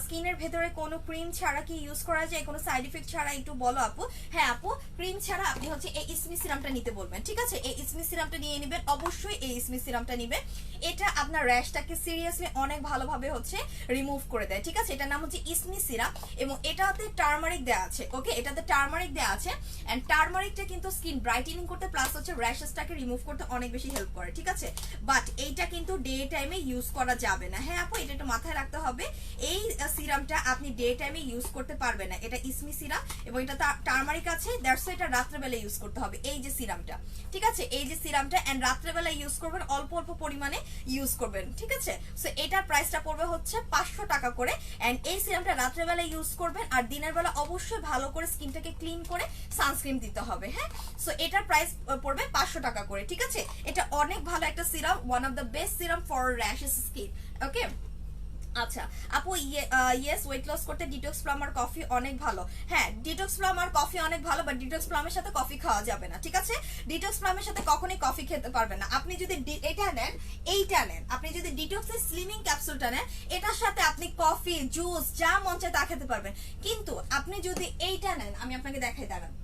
স্কিনের ভেতরে কোনো ক্রিম ছাড়া কি ইউজ করা যায়, কোনো সাইড ইফেক্ট ছাড়া একটু বলো আপু। হ্যাঁ আপু ক্রিম ছাড়া আপনি হচ্ছে এই ইসমি সিরামটা নিতে বলবেন, ঠিক আছে? এই ইসমি সিরামটা নিয়ে নেবেন, অবশ্যই এই ইসমি সিরামটা নিবেন। এটা আপনার র্যাশটাকে সিরিয়াসলি অনেক ভালোভাবে হচ্ছে রিমুভ করে দেয়, ঠিক আছে? এটার নাম হচ্ছে ইসমি সিরাম এবং এটাতে টার্মারিক দেওয়া আছে, ওকে? এটাতে টার্মারিক দেওয়া আছে এন্ড টার্মারিকটা কিন্তু স্কিন ব্রাইটেনিং করতে প্লাস হচ্ছে র্যাশেসটাকে রিমুভ করতে অনেক বেশি হেল্প করে, ঠিক আছে? বাট এইটা কিন্তু ডে টাইমে ইউজ করা যাবে না। হ্যাঁ আপু, এটা একটু মাথায় রাখতে হবে, এই সিরামটা আপনি ডে টাইমে ইউজ করতে পারবেন না। এটা ইসমি সিরাম এবং এটা টার্মারিক আছে, দ্যাটস এটা রাত্রেবেলা ইউজ করতে হবে এই যে সিরামটা, ঠিক আছে? এই যে সিরামটা এন্ড রাত্রেবেলা ইউজ করবেন, অল্প অল্প পরিমাণে ইউজ করবেন, ঠিক আছে? সো এটার প্রাইসটা পড়বে হচ্ছে 500 টাকা করে এন্ড এই সিরামটা রাত্রেবেলা ইউজ করবেন আর দিনের বেলা অবশ্যই ভালো করে স্কিনটাকে ক্লিন করে সানস্ক্রিন দিতে হবে। হ্যাঁ, সো এটার প্রাইস পড়বে 500 টাকা করে, ঠিক আছে? এটা অনেক ভালো একটা serum, one of the best serum for rashes skin, okay? আচ্ছা আপু, ইয়েস, ওয়েট লস করতে ডিটক্স প্লাম আর কফি অনেক ভালো। হ্যাঁ, ডিটক্স প্লাম আর কফি অনেক ভালো, বাট ডিটক্স প্লামের সাথে কফি খাওয়া যাবে না, ঠিক আছে? ডিটক্স প্লামের সাথে কখনোই কফি খেতে পারবেন না। আপনি যদি এটা নেন, এইটা নেন, আপনি যদি ডিটক্সের স্লিমিং ক্যাপসুলটা নেন, এটার সাথে আপনি কফি, জুস যা মন চায় তা খেতে পারবেন। কিন্তু আপনি যদি এইটা নেন, আমি আপনাকে দেখাই, দাঁড়ান,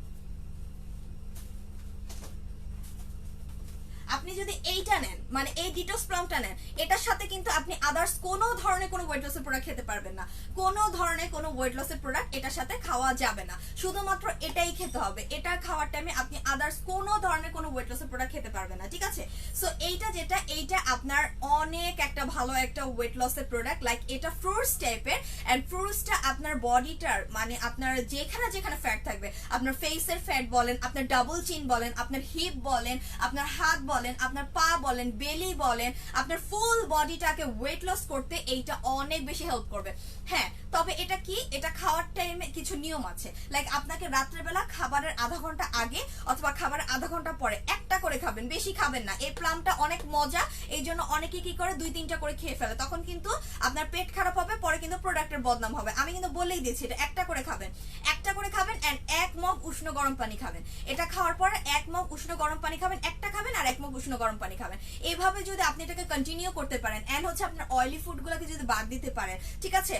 আপনি যদি এইটা নেন, মানে এই ডিটক্স প্লামটা নেন, এটার সাথে কিন্তু আপনি আদার্স কোনো ধরনের কোনো ওয়েট লসের প্রোডাক্ট খেতে পারবেন না। কোনো ধরনের কোনো ওয়েট লসের প্রোডাক্ট এটার সাথে খাওয়া যাবে না, শুধুমাত্র এটাই খেতে হবে। এটা খাওয়ার টাইমে আপনি আদার্স কোনো ধরনের কোনো ওয়েট লসের প্রোডাক্ট খেতে পারবেন না, ঠিক আছে? সো এইটা যেটা, এইটা আপনার অনেক একটা ভালো একটা ওয়েট লসের প্রোডাক্ট, লাইক এটা ফ্রুটস টাইপের এন্ড ফ্রুটসটা আপনার বডিটার, মানে আপনার যেখানে যেখানে ফ্যাট থাকবে, আপনার ফেসের ফ্যাট বলেন, আপনার ডাবল চিন বলেন, আপনার হিপ বলেন, আপনার হাত বলেন, আপনার পা বলেন, বেলি বলেন, আপনার ফুল বডিটাকে ওয়েট লস করতে এইটা অনেক বেশি হেল্প করবে। হ্যাঁ, তবে এটা কি, এটা খাওয়ার টাইমে কিছু নিয়ম আছে, লাইক আপনাকে রাত্রেবেলা খাবারের আধা ঘন্টা আগে অথবা খাবারের আধা ঘন্টা পরে একটা করে খাবেন, বেশি খাবেন না। এই প্লামটা অনেক মজা, এই জন্য অনেকে কি করে 2-3টা করে খেয়ে ফেলে, তখন কিন্তু আপনার পেট খারাপ হবে, পরে কিন্তু প্রোডাক্টের বদনাম হবে। আমি কিন্তু বলেই দিয়েছি, এটা একটা করে খাবেন, একটা করে খাবেন এন্ড 1 মগ উষ্ণ গরম পানি খাবেন। এটা খাওয়ার পরে 1 মগ উষ্ণ গরম পানি খাবেন, একটা খাবেন আর 1 মগ উষ্ণ গরম পানি খাবেন। এইভাবে যদি আপনি এটাকে কন্টিনিউ করতে পারেন এন্ড হচ্ছে আপনার অয়েলি ফুডগুলোকে যদি বাদ দিতে পারেন, ঠিক আছে?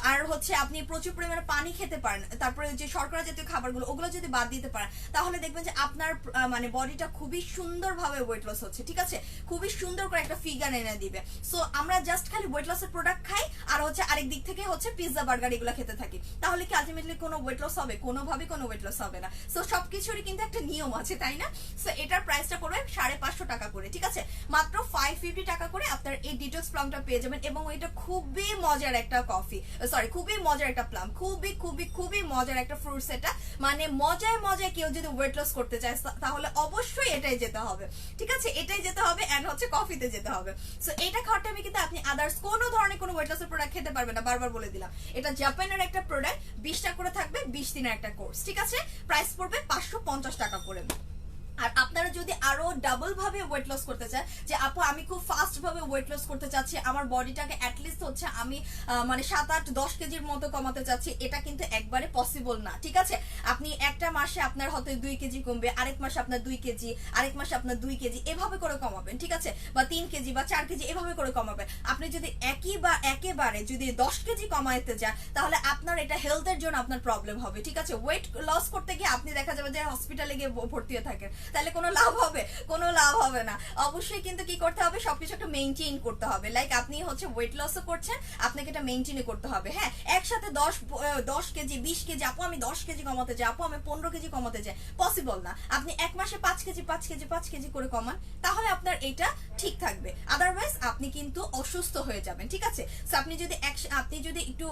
আর হচ্ছে আপনি প্রচুর পরিমাণে পানি খেতে পারেন, তারপরে যে শর্করা জাতীয় খাবারগুলো ওগুলো যদি বাদ দিতে পারেন, তাহলে দেখবেন যে আপনার মানে বডিটা খুবই সুন্দরভাবে ওয়েট লস হচ্ছে, ঠিক আছে? খুবই সুন্দর করে একটা ফিগার এনে দিবে। সো আমরা জাস্ট খালি ওয়েট লসের প্রোডাক্ট খাই আর হচ্ছে আরেক দিক থেকে হচ্ছে পিৎজা বার্গার এগুলো খেতে থাকি, তাহলে কি আলটিমেটলি কোনো ওয়েট লস হবে? কোনোভাবে কোনো ওয়েট লস হবে না। সো সবকিছুরই কিন্তু একটা নিয়ম আছে, তাই না? সো এটার প্রাইসটা পড়বে 550 টাকা করে, ঠিক আছে? মাত্র 550 টাকা করে আপনার এই ডিটক্স প্লামটা পেয়ে যাবেন এবং এটা খুবই মজার একটা কফি, সরি খুবই মজার একটা প্লাম, খুবই খুবই খুবই মজার একটা ফ্রুটস। এটা মানে মজায় মজায় কেউ যদি ওয়েট লস করতে চায় তাহলে অবশ্যই এটাই যেতে হবে, ঠিক আছে? এটাই যেতে হবে এন্ড হচ্ছে কফিতে যেতে হবে। সো এটা খাওয়ার টাইমে কিন্তু আপনি আদার্স কোনো ধরনের কোনো ওয়েট লসের প্রোডাক্ট খেতে পারবেন না, বারবার বলে দিলাম। এটা জাপানের একটা প্রোডাক্ট, 20টা করে থাকবে, 20 দিনের একটা কোর্স, ঠিক আছে? প্রাইস পড়বে 550 টাকা করে। আর আপনারা যদি আরো ডাবল ভাবে ওয়েট লস করতে চান, যে আপু আমি খুব ফাস্ট ভাবে ওয়েট লস করতে চাচ্ছি, আমার বডিটাকে অ্যাটলিস্ট হচ্ছে আমি মানে 7-8-10 কেজির মতো কমাতে চাচ্ছি, এটা কিন্তু একবারে পসিবল না, ঠিক আছে? আপনি একটা মাসে আপনার হয়তো 2 কেজি কমবে, আরেক মাসে আপনার 2 কেজি, আরেক মাসে আপনার 2 কেজি, এভাবে করে কমাবেন, ঠিক আছে? বা 3 কেজি বা 4 কেজি এভাবে করে কমাবেন। আপনি যদি একেবারে যদি 10 কেজি কমাইতে যান, তাহলে আপনার এটা হেলথের জন্য আপনার প্রবলেম হবে, ঠিক আছে? ওয়েট লস করতে গিয়ে আপনি দেখা যাবে যে হসপিটালে গিয়ে ভর্তি হয়ে থাকেন, তাহলে কোনো লাভ হবে? কোনো লাভ হবে না। অবশ্যই কিন্তু কি করতে হবে, সবকিছু একটা মেইনটেইন করতে হবে। লাইক আপনি হচ্ছে ওয়েট লসও করছেন, আপনাকে এটা মেইনটেইন করতে হবে। হ্যাঁ, একসাথে 10 কেজি 20 কেজি, আপু আমি 10 কেজি কমাতে চাই, আপু আমি 15 কেজি কমাতে চাই, পসিবল না। আপনি এক মাসে 5 কেজি করে কমান, তাহলে আপনার এটা ঠিক থাকবে। আদারওয়াইজ আপনি কিন্তু অসুস্থ হয়ে যাবেন, ঠিক আছে? সো আপনি যদি একটু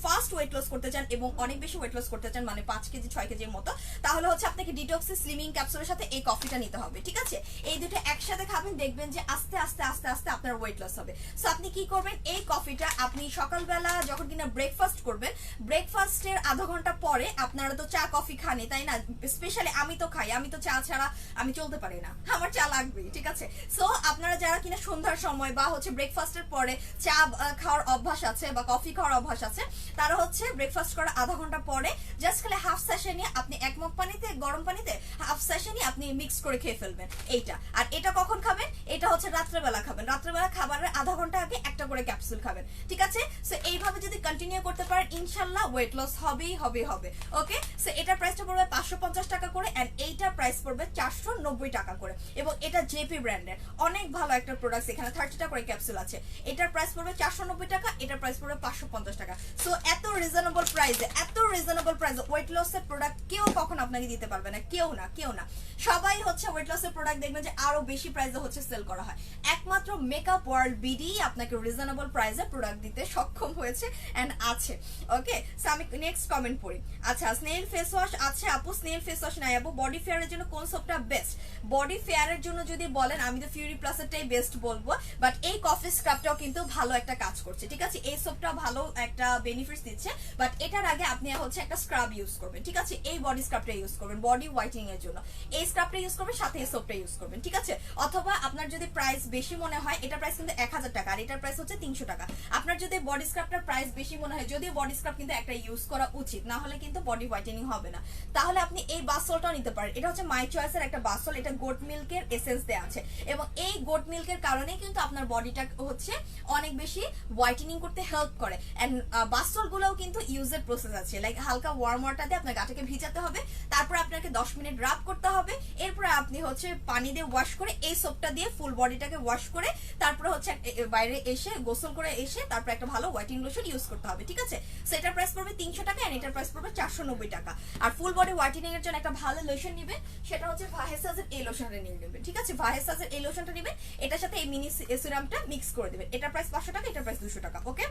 ফাস্ট ওয়েট লস করতে চান এবং অনেক বেশি ওয়েট লস করতে চান, মানে 5 কেজি 6 কেজির মতো, তাহলে হচ্ছে আপনাকে ডিটক্সের স্লিমিং ক্যাপসুলের সাথে এই কফিটা নিতে হবে, ঠিক আছে? এই দুটো একসাথে খাবেন, দেখবেন যে আস্তে আস্তে আস্তে আস্তে আপনার ওয়েট লস হবে। সো আপনি কি করবেন, এই কফিটা আপনি সকালবেলা যখন কিনা ব্রেকফাস্ট করবেন, ব্রেকফাস্টের আধা ঘন্টা পরে, আপনারা তো চা কফি খানি তাই না? স্পেশালি আমি তো খাই, আমি তো চা ছাড়া আমি চলতে পারি না, আমার চা লাগবেই, ঠিক আছে? সো আপনারা যারা কিনা সন্ধ্যার সময় বা হচ্ছে ব্রেকফাস্টের পরে চা খাওয়ার অভ্যাস আছে বা কফি খাওয়ার অভ্যাস আছে, তারা হচ্ছে ব্রেকফাস্ট করার আধা ঘন্টা পরে জাস্ট খালি হাফ সেশনে আপনি 1 মগ পানিতে, গরম পানিতে হাফ সেশনে আপনি মিক্স করে খেয়ে ফেলবেন এইটা। আর এটা কখন খাবেন? এটা হচ্ছে রাত্রেবেলা খাবেন, রাত্রেবেলা খাবারের আধা ঘন্টা আগে একটা করে ক্যাপসুল খাবেন, ঠিক আছে? সো এইভাবে যদি কন্টিনিউ করতে পারেন ইনশাল্লাহ ওয়েট লস হবেই হবে হবে। ওকে, সো এটার প্রাইসটা পড়বে 550 টাকা করে, এন্ড এইটার প্রাইস পড়বে 490 টাকা করে, এবং এটা জেপি ব্র্যান্ডের অনেক ভালো একটা প্রোডাক্ট। এখানে 30টা করে ক্যাপসুল আছে। এটার প্রাইস পড়বে 490 টাকা, এটার প্রাইস পড়বে 550 টাকা। সো এত রিজনেবল প্রাইসে, এত রিজনেবল প্রাইসে ওয়েট লসের প্রোডাক্ট কেউ কখনো আপনাকে দিতে পারবে না, কেউ না, কেউ না। সবাই হচ্ছে ওয়েট লসের প্রোডাক্ট দেখবেন যে আরো বেশি প্রাইসে হচ্ছে সেল করা হয়, একমাত্র মেকআপ ওয়ার্ল্ড বিডি আপনাকে রিজনেবল প্রাইসে প্রোডাক্ট দিতে সক্ষম হয়েছে এন্ড আছে। ওকে, সো আমি নেক্সট কমেন্ট পড়ি। আচ্ছা, স্নেল ফেস ওয়াশ আছে আপু, স্নেল ফেস ওয়াশ নাই আপু। বডি ফেয়ারের জন্য কোন সোপটা বেস্ট? বডি ফেয়ারের জন্য যদি বলেন আমি তো ফিউরি প্লাসেরটাই বেস্ট বলবো, বাট এই কফি স্ক্রাবটাও কিন্তু ভালো একটা কাজ করছে, ঠিক আছে? এই সোপটা ভালো একটা বেনিফিটস দিচ্ছে, বাট এটার আগে আপনি হচ্ছে একটা স্ক্রাব ইউজ করবেন, ঠিক আছে? এই বডি স্ক্রাবটা ইউজ করবেন বডি হোয়াইটেনিং এর জন্য, এই স্ক্রাবটা ইউজ করবেন, সাথে এই সোপটা ইউজ করবেন, ঠিক আছে? অথবা আপনার যদি প্রাইস বেশি মনে হয়, এটা প্রাইস কিন্তু 1000 টাকা আর এটার প্রাইস হচ্ছে 300 টাকা। আপনার যদি বডি স্ক্রাবটার প্রাইস বেশি মনে হয়, যদিও বডি স্ক্রাব কিন্তু একটা ইউজ করা উচিত, না হলে কিন্তু বডি হোয়াইটেনিং হবে না, তাহলে আপনি এই বাসলটাও নিতে পারেন। এটা হচ্ছে মাই চয়েসের একটা বাসল, এটা গোট মিল্কের এসেন্স দেওয়া আছে, এবং এই গোট মিল্কের কারণে কিন্তু আপনার বডিটা হচ্ছে অনেক বেশি হোয়াইটেনিং করতে হেল্প করে। এন্ড বাসল গুলোও কিন্তু ইউজের প্রসেস আছে, লাইক হালকা ওয়ার্ম ওয়াটার দিয়ে আপনার গাটাকে ভিজাতে হবে, তারপর আপনাকে 10 মিনিট রাব করতে হবে, এরপর আপনি হচ্ছে পানি দিয়ে ওয়াশ করে এই সোপটা দিয়ে ফুল বডিটাকে ওয়াশ করে তারপরে হচ্ছে বাইরে এসে গোসল করে এসে তারপর একটা ভালো হোয়াইটিং লোশন ইউজ করতে হবে, ঠিক আছে? সো এটার প্রাইস পড়বে 300 টাকা এন্ড এটার প্রাইস পড়বে 490 টাকা। আর ফুল বডি হোয়াইটেনিং এর জন্য একটা ভালো লোশন নেবেন, সেটা হচ্ছে ভাহেসাজের এই লোশনটা নিয়ে নেবেন, ঠিক আছে? ভাহেসাজের এই লোশনটা নেবেন, এটার সাথে এই মিনি সিরামটা মিক্স করে দেবেন। এটার প্রাইস 500 টাকা, এটার প্রাইস 200 টাকা। ওকে,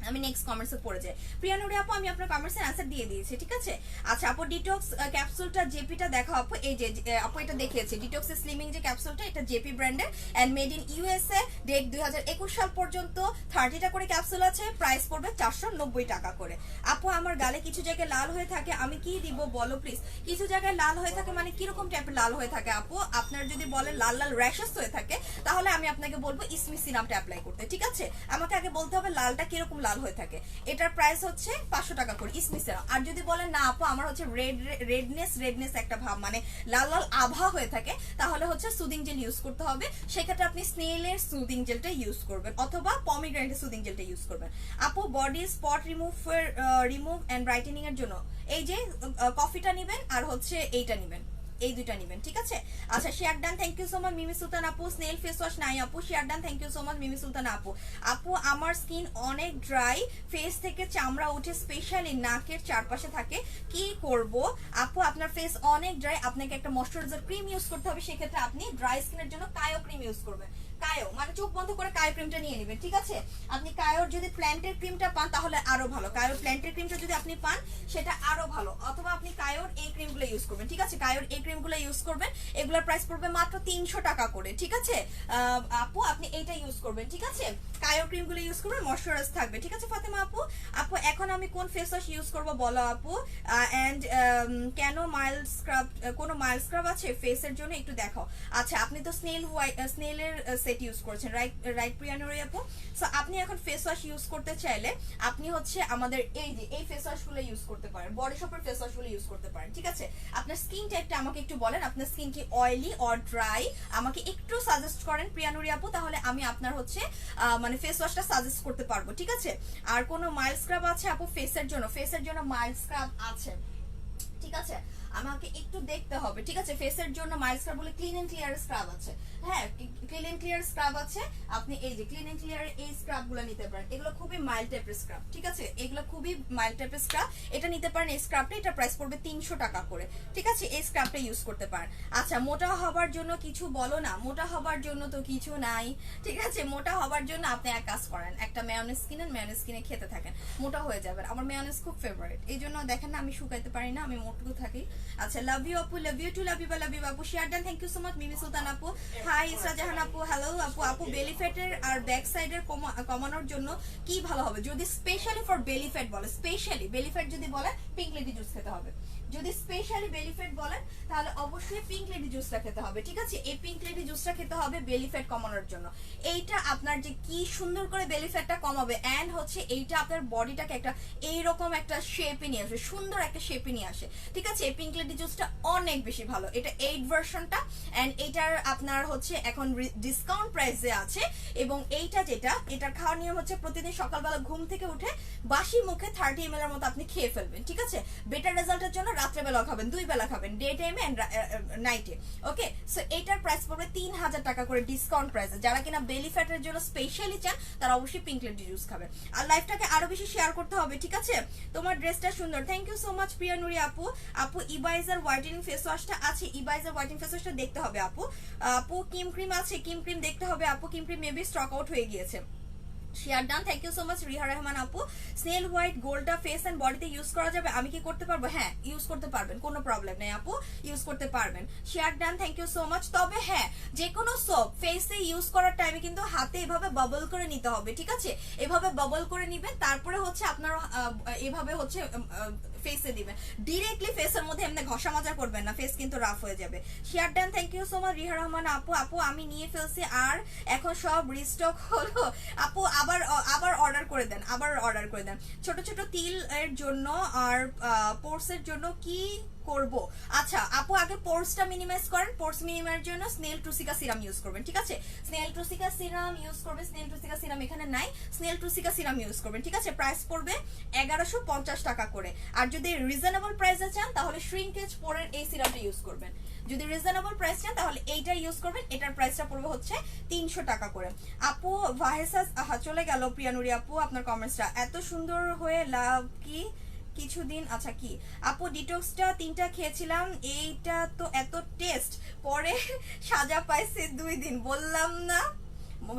আমি নেক্সট কমেন্টসে পড়ে যাই। প্রিয়া নুরি আপু, আমি আপনার কমেন্টসের অ্যান্সার দিয়ে দিয়েছি, ঠিক আছে? আচ্ছা আপু, ডিটক্স ক্যাপসুলটা জেপিটা দেখাও আপু। এই যে আপু এটা দেখিয়েছে, ডিটক্স স্লিমিং যে ক্যাপসুলটা, এটা জেপি ব্র্যান্ডের and made in USA, date 2021 সাল পর্যন্ত, 30টা করে ক্যাপসুল আছে, প্রাইস পড়বে 490 টাকা করে। আপু আমার গালে কিছু জায়গায় লাল হয়ে থাকে, আমি কি দিব বলো প্লিজ? কিছু জায়গায় লাল হয়ে থাকে মানে কিরকম টাইপের লাল হয়ে থাকে আপু? আপনার যদি বলেন লাল লাল র্যাশেস হয়ে থাকে, তাহলে আমি আপনাকে বলবো ইসমি সিরামটা অ্যাপ্লাই করতে, ঠিক আছে? আমাকে আগে বলতে হবে লালটা কিরকম লাল হয়ে থাকে। এটার প্রাইস হচ্ছে 500 টাকা করে ইসমি সিরাম। আর যদি বলেন না আপু আমার হচ্ছে রেডনেস একটা ভাব, মানে লাল লাল আভা হয়ে থাকে, তাহলে হচ্ছে সুদিং জেল ইউজ করতে হবে। সেক্ষেত্রে আপনি স্নেলের সুদিং জেলটা ইউজ করবেন অথবা পমিগ্রেনেটের সুদিং জেলটা ইউজ করবেন। আপু body spot remove and brightening এর জন্য এই যে কফিটা নেবেন আর হচ্ছে এইটা নেবেন, এই দুইটা নেবেন, ঠিক আছে? আচ্ছা, share done, thank you so much Mimi Sultan আপু। স্নেল ফেস ওয়াশ নাই আপু, share done, thank you so much Mimi Sultan আপু। আপু আমার স্কিন অনেক ড্রাই, ফেস থেকে চামড়া উঠে, স্পেশালি নাকের চারপাশে থাকে, কি করব? আপু আপনার ফেস অনেক ড্রাই, আপনাকে একটা ময়শ্চারাইজার ক্রিম ইউজ করতে হবে। সেক্ষেত্রে আপনি ড্রাই স্কিনের জন্য কায়ো ক্রিম ইউজ করবেন। কায়ো মানে চোখ বন্ধ করে কায়ো ক্রিমটা নিয়ে নেবেন, ঠিক আছে? আপনি কায়োর যদি প্ল্যান্টের ক্রিমটা পান তাহলে আরো ভালো, কায়োর প্ল্যান্টের ক্রিমটা যদি আপনি পান সেটা আরো ভালো, অথবা আপনি কায়োর এই ক্রিমগুলো ইউজ করবেন, ঠিক আছে? কায়োর এই ক্রিমগুলো ইউজ করবেন, এগুলোর প্রাইস পড়বে মাত্র 300 টাকা করে, ঠিক আছে? আপু আপনি এইটা ইউজ করবেন, ঠিক আছে? কায়োর ক্রিমগুলো ইউজ করবেন, ময়শ্চারাইজ থাকবে, ঠিক আছে ফাতেমা আপু? আপু এখন আমি কোন ফেস ওয়াশ ইউজ করবো বলো আপু? এন্ড কেন মাইল্ড স্ক্রাব, কোনো মাইল্ড স্ক্রাব আছে ফেসের জন্য একটু দেখাও। আচ্ছা, আপনি তো স্নেলের সেট ইউজ করছেন, রাইট প্রিয়া নুরি আপু? সো আপনি এখন ফেস ওয়াশ ইউজ করতে চাইলে আপনি হচ্ছে আমাদের এই যে এই ফেস ওয়াশগুলো ইউজ করতে পারেন, বডি শপের ফেস ওয়াশগুলো ইউজ করতে পারেন, ঠিক আছে? আপনার স্কিন টাইপটা আমাকে একটু বলেন, আপনার স্কিন কি অয়েলি অর ড্রাই, আমাকে একটু সাজেস্ট করেন প্রিয়া নুরি আপু, তাহলে আমি আপনার হচ্ছে মানে ফেস ওয়াশটা সাজেস্ট করতে পারবো, ঠিক আছে? আর কোনো মাইল্ড স্ক্রাব আছে আপু ফেসের জন্য মাইল্ড স্ক্রাব আছে, ঠিক আছে? আমাকে একটু দেখতে হবে, ঠিক আছে? ফেসের জন্য মাইল্ড স্ক্রাব বলে ক্লিন এন্ড ক্লিয়ার স্ক্রাব আছে, হ্যাঁ ক্লিন এন্ড ক্লিয়ার স্ক্রাব আছে। আপনি এই যে ক্লিন এন্ড ক্লিয়ার এই স্ক্রাবগুলো নিতে পারেন, এগুলো খুবই মাইল্ড টাইপের স্ক্রাব, ঠিক আছে? এগুলো খুবই মাইল্ড টাইপের স্ক্রাব, এটা নিতে পারেন। এই স্ক্রাবটা এটা প্রাইস পড়বে 300 টাকা করে, ঠিক আছে? এই স্ক্রাবটা ইউজ করতে পারেন। আচ্ছা, মোটা হবার জন্য কিছু বলো না। মোটা হবার জন্য তো কিছু নাই, ঠিক আছে? মোটা হবার জন্য আপনি এক কাজ করেন, একটা মেয়োনেজ কিনেন, মেয়োনেজ কিনে খেতে থাকেন, মোটা হয়ে যাবেন। আমার মেয়োনেজ খুব ফেভারিট, এই জন্য দেখেন না আমি শুকাইতে পারি না, আমি মোটকু থাকি। আচ্ছা, লাভ ইউ আপু, love you too, love you আপু, share done, thank you so much Mimi Sultan আপু। হাই ইসরা জাহান আপু, হ্যালো আপু। আপু বেলি ফ্যাটের আর ব্যাক সাইডের কমানোর জন্য কি ভালো হবে? যদি স্পেশালি ফর বেলি ফ্যাট বলে, স্পেশালি বেলি ফ্যাট যদি বলে পিঙ্ক লেডি জুস খেতে হবে। যদি স্পেশালি বেলি ফ্যাট বলেন তাহলে অবশ্যই পিঙ্ক লেডি জুসটা খেতে হবে, ঠিক আছে? এই পিঙ্ক লেডি জুসটা খেতে হবে বেলি ফ্যাট কমানোর জন্য। এইটা আপনার যে কি সুন্দর করে বেলি ফ্যাটটা কমাবে, এন্ড হচ্ছে এইটা আপনার বডিটাকে একটা এইরকম একটা শেপে নিয়ে আসে, সুন্দর একটা শেপে নিয়ে আসে, ঠিক আছে? এই পিঙ্ক লেডি জুসটা অনেক বেশি ভালো। এটা 8 ভার্সনটা, এন্ড এটার আপনার হচ্ছে এখন ডিসকাউন্ট প্রাইসে আছে। এবং এইটা যেটা, এটার খাওয়ার নিয়ম হচ্ছে প্রতিদিন সকালবেলা ঘুম থেকে উঠে বাসি মুখে 30 ml এর মতো আপনি খেয়ে ফেলবেন, ঠিক আছে? বেটার রেজাল্টের জন্য রাত্রেবেলা খাবেন, 2 বেলা খাবেন, ডে টাইমে এন্ড নাইটে। ওকে, সো এটার প্রাইস পড়বে 3000 টাকা করে ডিসকাউন্ট প্রাইসে। যারা কিনা বেলি ফ্যাটের জন্য স্পেশালি চান তারা অবশ্যই পিঙ্ক লেডি জুস খাবেন। আর লাইফটাকে আরো বেশি শেয়ার করতে হবে, ঠিক আছে? তোমার ড্রেসটা সুন্দর, থ্যাংক ইউ সো মাচ প্রিয়া নুরি আপু। আপু ইবাইজার হোয়াইটেনিং ফেস ওয়াশটা আছে, ইবাইজার হোয়াইটেনিং ফেস ওয়াশটা দেখতে হবে আপু। আপু কিম ক্রিম আছে, কিম ক্রিম দেখতে হবে আপু, Kim cream maybe stock out হয়ে গিয়েছে। Share done, thank you so much Riha Rahman আপু। স্নেল হোয়াইট গোল্ডটা ফেস এন্ড বডিতে ইউজ করা যাবে? আমি কি করতে পারবো? হ্যাঁ, ইউজ করতে পারবেন, কোনো প্রবলেম নেই আপু, ইউজ করতে পারবেন। Share done, thank you so much. তবে হ্যাঁ, যে কোনো সোপ ফেসে ইউজ করার টাইমে কিন্তু হাতে এভাবে বাবল করে নিতে হবে, ঠিক আছে? এভাবে বাবল করে নিবেন, তারপরে হচ্ছে আপনার এভাবে হচ্ছে ফেসে দিবেন। ডিরেক্টলি ফেসের মধ্যে এমনি ঘষা মাজা করবেন না, ফেস কিন্তু রাফ হয়ে যাবে। Share done, thank you so much Riha Rahman আপু। আপু আমি নিয়ে ফেলছি আর এখন সব রিস্টক হলো আপু, আবার অর্ডার করে দেন, আবার অর্ডার করে দেন। ছোট ছোট তিল এর জন্য আর পোর্স এর জন্য কি করব? আচ্ছা আপু, আগে পোর্সটা মিনিমাইজ করেন। পোর্স মিনিমাইজের জন্য স্নেল ট্রুসিকা সিরাম ইউজ করবেন, ঠিক আছে? স্নেল ট্রুসিকা সিরাম ইউজ করবেন, স্নেল ট্রুসিকা সিরাম এখানে নাই, স্নেল ট্রুসিকা সিরাম ইউজ করবেন, ঠিক আছে? প্রাইস পড়বে 1150 টাকা করে। আর যদি রিজনেবল প্রাইসে চান তাহলে শ্রিঙ্কেজ পোরের এই সিরামটা ইউজ করবেন। যদি রিজনেবল প্রাইস চান তাহলে এইটা ইউজ করবেন, এটার প্রাইসটা পড়বে হচ্ছে 300 টাকা করে। আপু ভাহেসাস, চলে গেল প্রিয়ানুরি আপু আপনার কমেন্টসটা। এত সুন্দর হয়ে লাভ কি কিছুদিন, আচ্ছা কি আপু ডিটক্সটা 3টা খেয়েছিলাম, এইটা তো এত টেস্ট, পরে সাজা পাইছে 2 দিন, বললাম না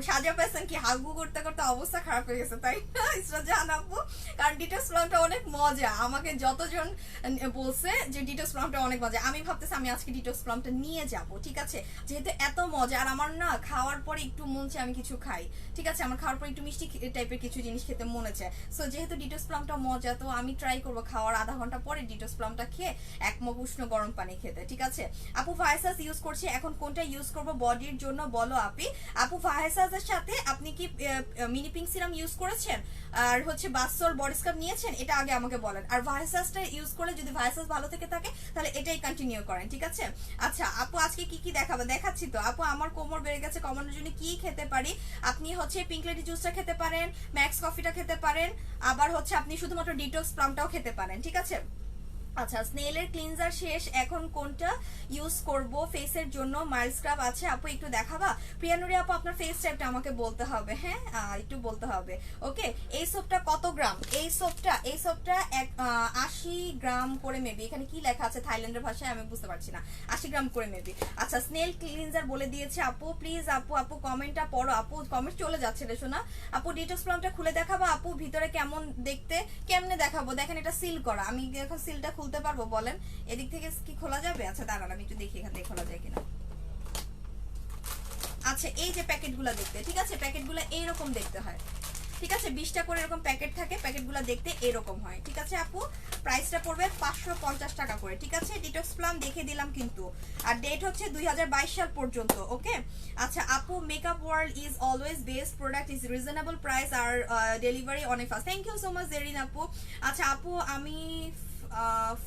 সাজা পাইছেন কি? হাগু করতে করতে অবস্থা খারাপ হয়ে গেছে, তাই না ইসরা জান আপু? কারণ ডিটক্স প্লামটা অনেক মজা, আমাকে যতজন বলছে যে ডিটক্স প্লামটা অনেক মজা, আমি ভাবতেছি আমি আজকে ডিটক্স প্লামটা নিয়ে যাব, ঠিক আছে? যেহেতু এত মজা, আর আমার না খাওয়ার পরে একটু মন চায় আমি কিছু খাই, ঠিক আছে? আমার খাওয়ার পরে একটু মিষ্টি টাইপের কিছু জিনিস খেতে মনে চায়। সো যেহেতু ডিটক্স প্লামটা মজা, তো আমি ট্রাই করবো খাওয়ার আধা ঘন্টা পরে ডিটক্স প্লামটা খেয়ে 1 মগ উষ্ণ গরম পানি খেতে, ঠিক আছে? আপু ভাইসাস ইউজ করছি, এখন কোনটা ইউজ করবো বডির জন্য বলো আপি? আপু ভাইসাসের সাথে আপনি কি মিনি পিঙ্ক সিরাম ইউজ করেছেন আর হচ্ছে বাসল বডি স্ক্রাব নিয়েছেন? এটা আগে আমাকে বলেন। আর ভাইসাসটা ইউজ করে যদি ভাইসাস ভালো থেকে থাকে তাহলে এটাই কন্টিনিউ করেন, ঠিক আছে? আচ্ছা আপু আজকে কি কি দেখাবো? দেখাচ্ছি তো আপু। আমার কোমর বেড়ে গেছে, কমানোর জন্য কি খেতে পারি? আপনি হচ্ছে পিঙ্ক লেডি জুসটা খেতে পারেন, ম্যাক্স কফিটা খেতে পারেন, আবার হচ্ছে আপনি শুধুমাত্র ডিটক্স প্লামটাও খেতে পারেন, ঠিক আছে? আচ্ছা স্নেলের ক্লিনজার শেষ, এখন কোনটা ইউজ করব ফেসের জন্য? মাইল্ড স্ক্রাব আছে আপু, একটু দেখাবা? প্রিয়ানুরি আপু আপনার ফেস টাইপটা আমাকে বলতে হবে, হ্যাঁ একটু বলতে হবে। ওকে, এই সোপটা কত গ্রাম? এই সোপটা 80 গ্রাম করে মেবি, এখানে কি লেখা আছে থাইল্যান্ডের ভাষায় আমি বুঝতে পারছি না, 80 গ্রাম করে মেবি। আচ্ছা স্নেল ক্লিনজার বলে দিয়েছে আপু, প্লিজ আপু কমেন্টটা পড়ো আপু, কমেন্ট চলে যাচ্ছে রে শোনা। আপু ডিটক্স প্লামটা খুলে দেখাবা আপু, ভিতরে কেমন দেখতে? কেমনে দেখাবো? দেখেন এটা সিল করা, আমি এখন সিলটা খুলতে পারবো বলেন? এদিক থেকে কি খোলা যাবে? আচ্ছা দাঁড়ান আমি একটু দেখি এখান থেকে খোলা যায় কিনা। আচ্ছা এই যে প্যাকেটগুলো দেখতে, ঠিক আছে? প্যাকেটগুলো এইরকম দেখতে হয়, ঠিক আছে? 20টা করে এরকম প্যাকেট থাকে, প্যাকেটগুলো দেখতে এরকম হয়, ঠিক আছে আপু? প্রাইসটা পড়বে 550 টাকা করে, ঠিক আছে? ডিটক্স প্লাম দেখে দিলাম কিন্তু, আর ডেট হচ্ছে 2022 সাল পর্যন্ত। ওকে আচ্ছা আপু, makeup world is always best product, is reasonable price আর ডেলিভারি অনেক fast. Thank you so much Zerin আপু। আচ্ছা আপু আমি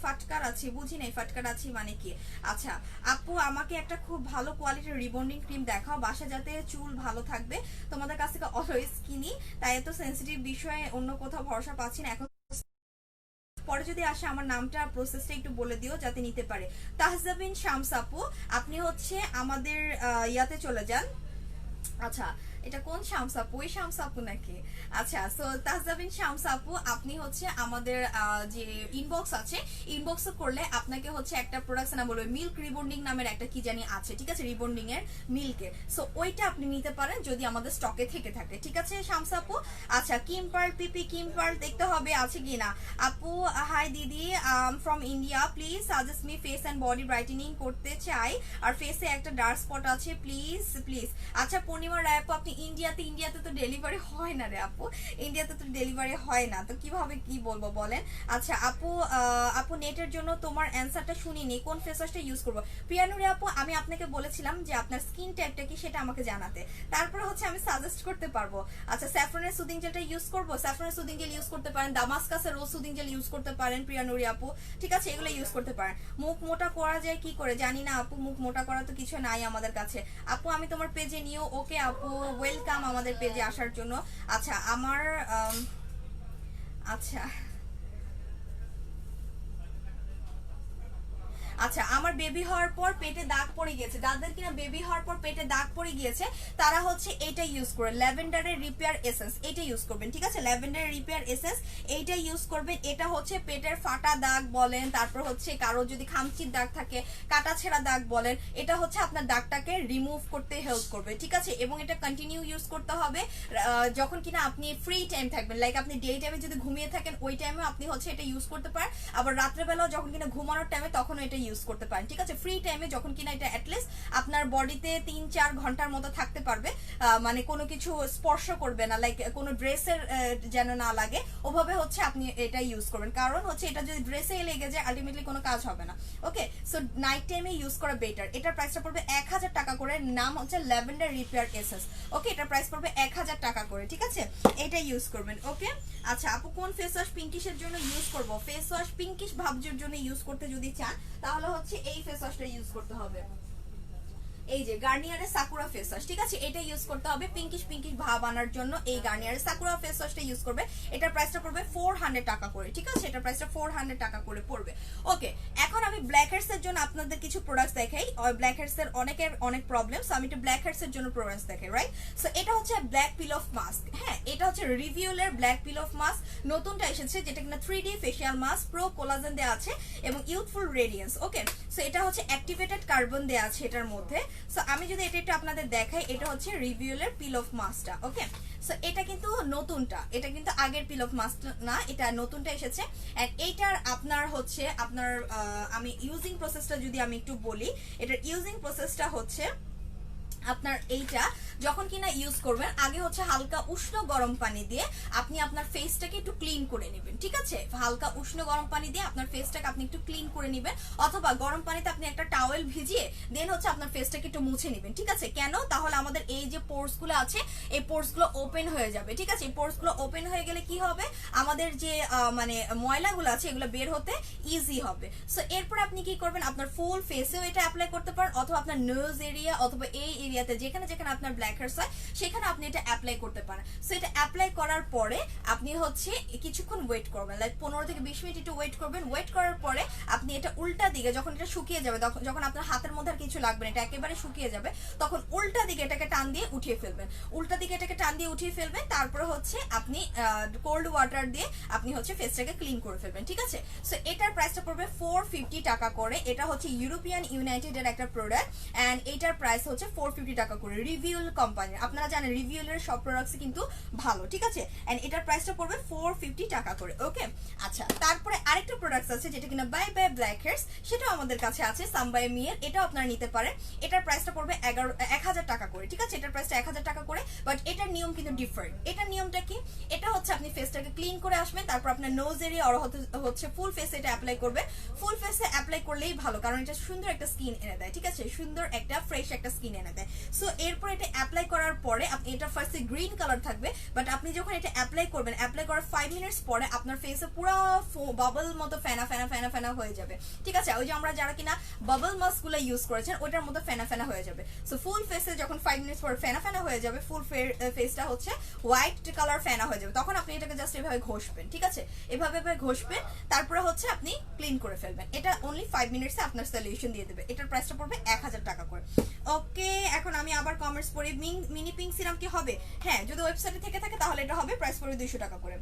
ফাটকার আছি, বুঝি নাই ফাটকার আছি মানে কি? আচ্ছা আপু আমাকে একটা খুব ভালো কোয়ালিটির রিবন্ডিং ক্রিম দেখাও, বাসা যাতে চুল ভালো থাকবে, তোমাদের কাছ থেকে অলওয়েজ কিনি, তাই এত সেন্সিটিভ বিষয়ে অন্য কোথাও ভরসা পাচ্ছি না। এখন পরে যদি আসে আমার নামটা প্রসেসটা একটু বলে দিও যাতে নিতে পারে। তাহজাবিন শামস আপু, আপনি হচ্ছে আমাদের ইয়াতে চলে যান। আচ্ছা এটা কোন শামস আপু? ওই শামস আপু নাকি? আচ্ছা সো তাহজাবিন শামস আপু, আপনি হচ্ছে আমাদের যে ইনবক্স আছে, ইনবক্স করলে আপনাকে হচ্ছে একটা প্রোডাক্ট নাম বলবে, মিল্ক রিবন্ডিং নামের একটা কি জানি আছে, ঠিক আছে? রিবন্ডিং এর মিল্কের, সো ওইটা আপনি নিতে পারেন যদি আমাদের স্টকে থেকে থাকে, ঠিক আছে শামস আপু? আচ্ছা কিম পার্ল পিপি, কিম পার্ল দেখতে হবে আছে কিনা আপু। হাই দিদি, from India, please suggest me face and body brightening করতে চাই, আর ফেসে একটা ডার্ক স্পট আছে, প্লিজ প্লিজ। আচ্ছা পূর্ণিমা রায় আপু আপনি আপনি ইন্ডিয়াতে তো ডেলিভারি হয় না রে আপু, ইন্ডিয়াতে তো ডেলিভারি হয় না, তো কিভাবে কি বলবো বলেন। আচ্ছা আপু, আপু নেটের জন্য তোমার অ্যান্সারটা শুনিনি, কোন ফেস ওয়াশটা ইউজ করবো? প্রিয়ানুরি আপু, আমি আপনাকে বলেছিলাম যে আপনার স্কিন টাইপটা কি সেটা আমাকে জানাতে, তারপরে হচ্ছে আমি সাজেস্ট করতে পারবো। আচ্ছা স্যাফরনের সুদিং জেলটা ইউজ করবো, স্যাফরনের সুদিং জেল ইউজ করতে পারেন, দামাস্কাসের রোজ সুদিং জেল ইউজ করতে পারেন প্রিয়ানুরি আপু, ঠিক আছে, এগুলো ইউজ করতে পারেন। মুখ মোটা করা যায় কি করে জানি না আপু, মুখ মোটা করা তো কিছু নাই আমাদের কাছে। আপু আমি তোমার পেজে নিও, ওকে আপু, ওয়েলকাম আমাদের পেজে আসার জন্য। আচ্ছা আমার আচ্ছা আচ্ছা আমার বেবি হওয়ার পর পেটে দাগ পড়ে গিয়েছে, যাদের কিনা বেবি হওয়ার পর পেটে দাগ পড়ে গিয়েছে তারা হচ্ছে এটা ইউজ করে, ল্যাভেন্ডারের রিপেয়ার এসেন্স, এটা ইউজ করবেন, ঠিক আছে, ল্যাভেন্ডারের রিপেয়ার এসেন্স এইটা ইউজ করবেন। এটা হচ্ছে পেটের ফাটা দাগ বলেন, তারপর হচ্ছে কারো যদি খামচির দাগ থাকে, কাটা ছেঁড়া দাগ বলেন, এটা হচ্ছে আপনার দাগটাকে রিমুভ করতে হেল্প করবে, ঠিক আছে। এবং এটা কন্টিনিউ ইউজ করতে হবে যখন কিনা আপনি ফ্রি টাইম থাকবেন, লাইক আপনি ডে টাইমে যদি ঘুমিয়ে থাকেন ওই টাইমে আপনি হচ্ছে এটা ইউজ করতে পারেন, আবার রাত্রেবেলাও যখন কিনা ঘুমানোর টাইমে তখনও এটা ইউজ করতে পারেন, ঠিক আছে। ফ্রি টাইমে যখন কিনা এটা অ্যাটলিস্ট আপনার বডিতে 3-4 ঘন্টার মতো থাকতে পারবে, মানে কোনো কিছু স্পর্শ করবে না, লাইক কোনো ড্রেসের যেন না লাগে, ওভাবে হচ্ছে আপনি এটা ইউজ করবেন, কারণ হচ্ছে এটা যদি ড্রেসে লেগে যায় আলটিমেটলি কোনো কাজ হবে না। ওকে, সো নাইট টাইমে ইউজ করা বেটার। এটার প্রাইসটা পড়বে 1000 টাকা করে, নাম হচ্ছে ল্যাভেন্ডার রিপেয়ার এসেন্স। ওকে, এটার প্রাইস পড়বে 1000 টাকা করে, ঠিক আছে, এটা ইউজ করবেন। ওকে, আচ্ছা আপু কোন ফেস ওয়াশ পিঙ্কিশের জন্য ইউজ করব? ফেস ওয়াশ পিঙ্কিশ ভাবজের জন্য ইউজ করতে যদি চান তাহলে হচ্ছে এই ফেস ওয়াশটা ইউজ করতে হবে, এই যে গার্নিয়ারের সাকুরা ফেস ওয়াশ, ঠিক আছে, এটা ইউজ করতে হবে পিঙ্কিশ ভাব আনার জন্য। এই গার্নিয়ারের সাকুরা ফেস ওয়াশটা ইউজ করবে, এটার প্রাইসটা পড়বে 400 টাকা করে, ঠিক আছে, এটার প্রাইসটা 400 টাকা করে পড়বে। ওকে, এখন আমি ব্ল্যাক হেডস এর জন্য আপনাদের কিছু প্রোডাক্টস দেখাই। ব্ল্যাক হেডস এর অনেক প্রবলেম, সো আমি একটু ব্ল্যাক হেডস এর জন্য প্রোডাক্টস দেখাই, রাইট। সো এটা হচ্ছে ব্ল্যাক পিল অফ মাস্ক, হ্যাঁ, এটা হচ্ছে রিভিউলের ব্ল্যাক পিল অফ মাস্ক, নতুনটা এসেছে, যেটা কিনা 3D facial mask, pro collagen দেওয়া আছে এবং ইউথফুল রেডিয়েন্স। ওকে, সো এটা হচ্ছে অ্যাক্টিভেটেড কার্বন দেওয়া আছে এটার মধ্যে। সো আমি যদি এটা একটু আপনাদের দেখাই, এটা হচ্ছে রিভিউলের পিল অফ মাস্কটা। ওকে, সো এটা কিন্তু নতুনটা, এটা কিন্তু আগের পিল অফ মাস্ক না, এটা নতুনটা এসেছে। এন্ড এইটার আপনার হচ্ছে আপনার আমি ইউজিং প্রসেসটা যদি আমি একটু বলি, এটার ইউজিং প্রসেসটা হচ্ছে আপনার এইটা যখন কিনা ইউজ করবেন আগে হচ্ছে হালকা উষ্ণ গরম পানি দিয়ে আপনি আপনার ফেসটাকে একটু ক্লিন করে নেবেন, ঠিক আছে, হালকা উষ্ণ গরম পানি দিয়ে আপনার ফেসটাকে আপনি একটু ক্লিন করে নেবেন, অথবা গরম পানিতে আপনি একটা টাওয়েল ভিজিয়ে দেন হচ্ছে আপনার ফেসটাকে একটু মুছে নেবেন, ঠিক আছে। কেন? তাহলে আমাদের এই যে পোর্স গুলো আছে এই পোর্স গুলো ওপেন হয়ে যাবে, ঠিক আছে। এই পোর্স গুলো ওপেন হয়ে গেলে কি হবে, আমাদের যে মানে ময়লাগুলো আছে এগুলো বের হতে ইজি হবে। সো এরপর আপনি কি করবেন, আপনার ফুল ফেসেও এটা অ্যাপ্লাই করতে পারেন, অথবা আপনার নোজ এরিয়া অথবা এই এরিয়াতে যেখানে যেখানে আপনার ব্ল্যাক হেডস হয় সেখানে আপনি এটা অ্যাপ্লাই করতে পারেন। সো এটা অ্যাপ্লাই করার পরে আপনি হচ্ছে কিছুক্ষণ ওয়েট করবেন, লাইক 15 থেকে 20 মিনিট একটু ওয়েট করবেন। ওয়েট করার পরে আপনি এটা উল্টা দিকে, যখন এটা শুকিয়ে যাবে, যখন আপনার হাতের মধ্যে আর কিছু লাগবে না, এটা একেবারে শুকিয়ে যাবে, তখন উল্টা দিকে এটাকে টান দিয়ে উঠিয়ে ফেলবেন, উল্টা দিকে এটাকে টান দিয়ে উঠিয়ে ফেলবেন। তারপরে হচ্ছে আপনি কোল্ড ওয়াটার দিয়ে আপনি হচ্ছে ফেসটাকে ক্লিন করে ফেলবেন, ঠিক আছে। সো এটার প্রাইসটা পড়বে 450 টাকা করে। এটা হচ্ছে ইউরোপিয়ান ইউনাইটেডের একটা প্রোডাক্ট এন্ড এটার প্রাইস হচ্ছে 450 টাকা করে। রিভিউল কোম্পানি, আপনারা জানেন রিভিউলের সব প্রোডাক্টস কিন্তু ভালো, ঠিক আছে, এন্ড এটার প্রাইসটা পড়বে 450 টাকা করে। ওকে, আচ্ছা তারপরে আরেকটা প্রোডাক্টস আছে যেটা কিনা বাই বাই ব্ল্যাক হেডস, সেটাও আমাদের কাছে আছে, সামবাই মিয়ের, এটাও আপনারা নিতে পারেন। এটার প্রাইসটা পড়বে 1000 টাকা করে, ঠিক আছে, এটার প্রাইসটা 1000 টাকা করে। বাট এটার নিয়ম কিন্তু ডিফারেন্ট। এটার নিয়মটা কি, এটা হচ্ছে আপনি ফেসটাকে ক্লিন করে আসবেন, তারপর আপনার নোজ এরিয়া আর হচ্ছে ফুল ফেসে এটা অ্যাপ্লাই করবেন। ফুল ফেসে অ্যাপ্লাই করলেই ভালো, কারণ এটা সুন্দর একটা স্কিন এনে দেয়, ঠিক আছে, সুন্দর একটা ফ্রেশ একটা স্কিন এনে দেয়। সো এরপর এটা অ্যাপ্লাই করার পরে আপনি, এটা ফার্স্টে গ্রিন কালার থাকবে, বাট আপনি যখন এটা অ্যাপ্লাই করবেন, অ্যাপ্লাই করার 5 মিনিটস পরে আপনার ফেসে পুরো বাবল মতো ফেনা ফেনা ফেনা ফেনা হয়ে যাবে, ঠিক আছে। ওই যে আমরা যারা কিনা বাবল মাস্ক গুলো ইউজ করেছেন ওইটার মতো ফেনা ফেনা হয়ে যাবে। সো ফুল ফেসে যখন 5 মিনিটস পর ফেনা ফেনা হয়ে যাবে, ফুল ফেসটা হচ্ছে হোয়াইট কালার ফেনা হয়ে যাবে, তখন আপনি এটাকে জাস্ট এভাবে ঘষবেন, ঠিক আছে, এভাবে ঘষবেন, তারপরে হচ্ছে আপনি ক্লিন করে ফেলবেন। এটা অনলি 5 মিনিটসে আপনার সলিউশন দিয়ে দেবে। এটার প্রাইসটা পড়বে 1000 টাকা করে। ওকে, এখন আমি আবার কমেন্টস পড়ি। মিনি পিঙ্ক সিরাম কি হবে? হ্যাঁ, যদি ওয়েবসাইটে থেকে থাকে তাহলে এটা হবে, প্রাইস পড়বে 200 টাকা করে।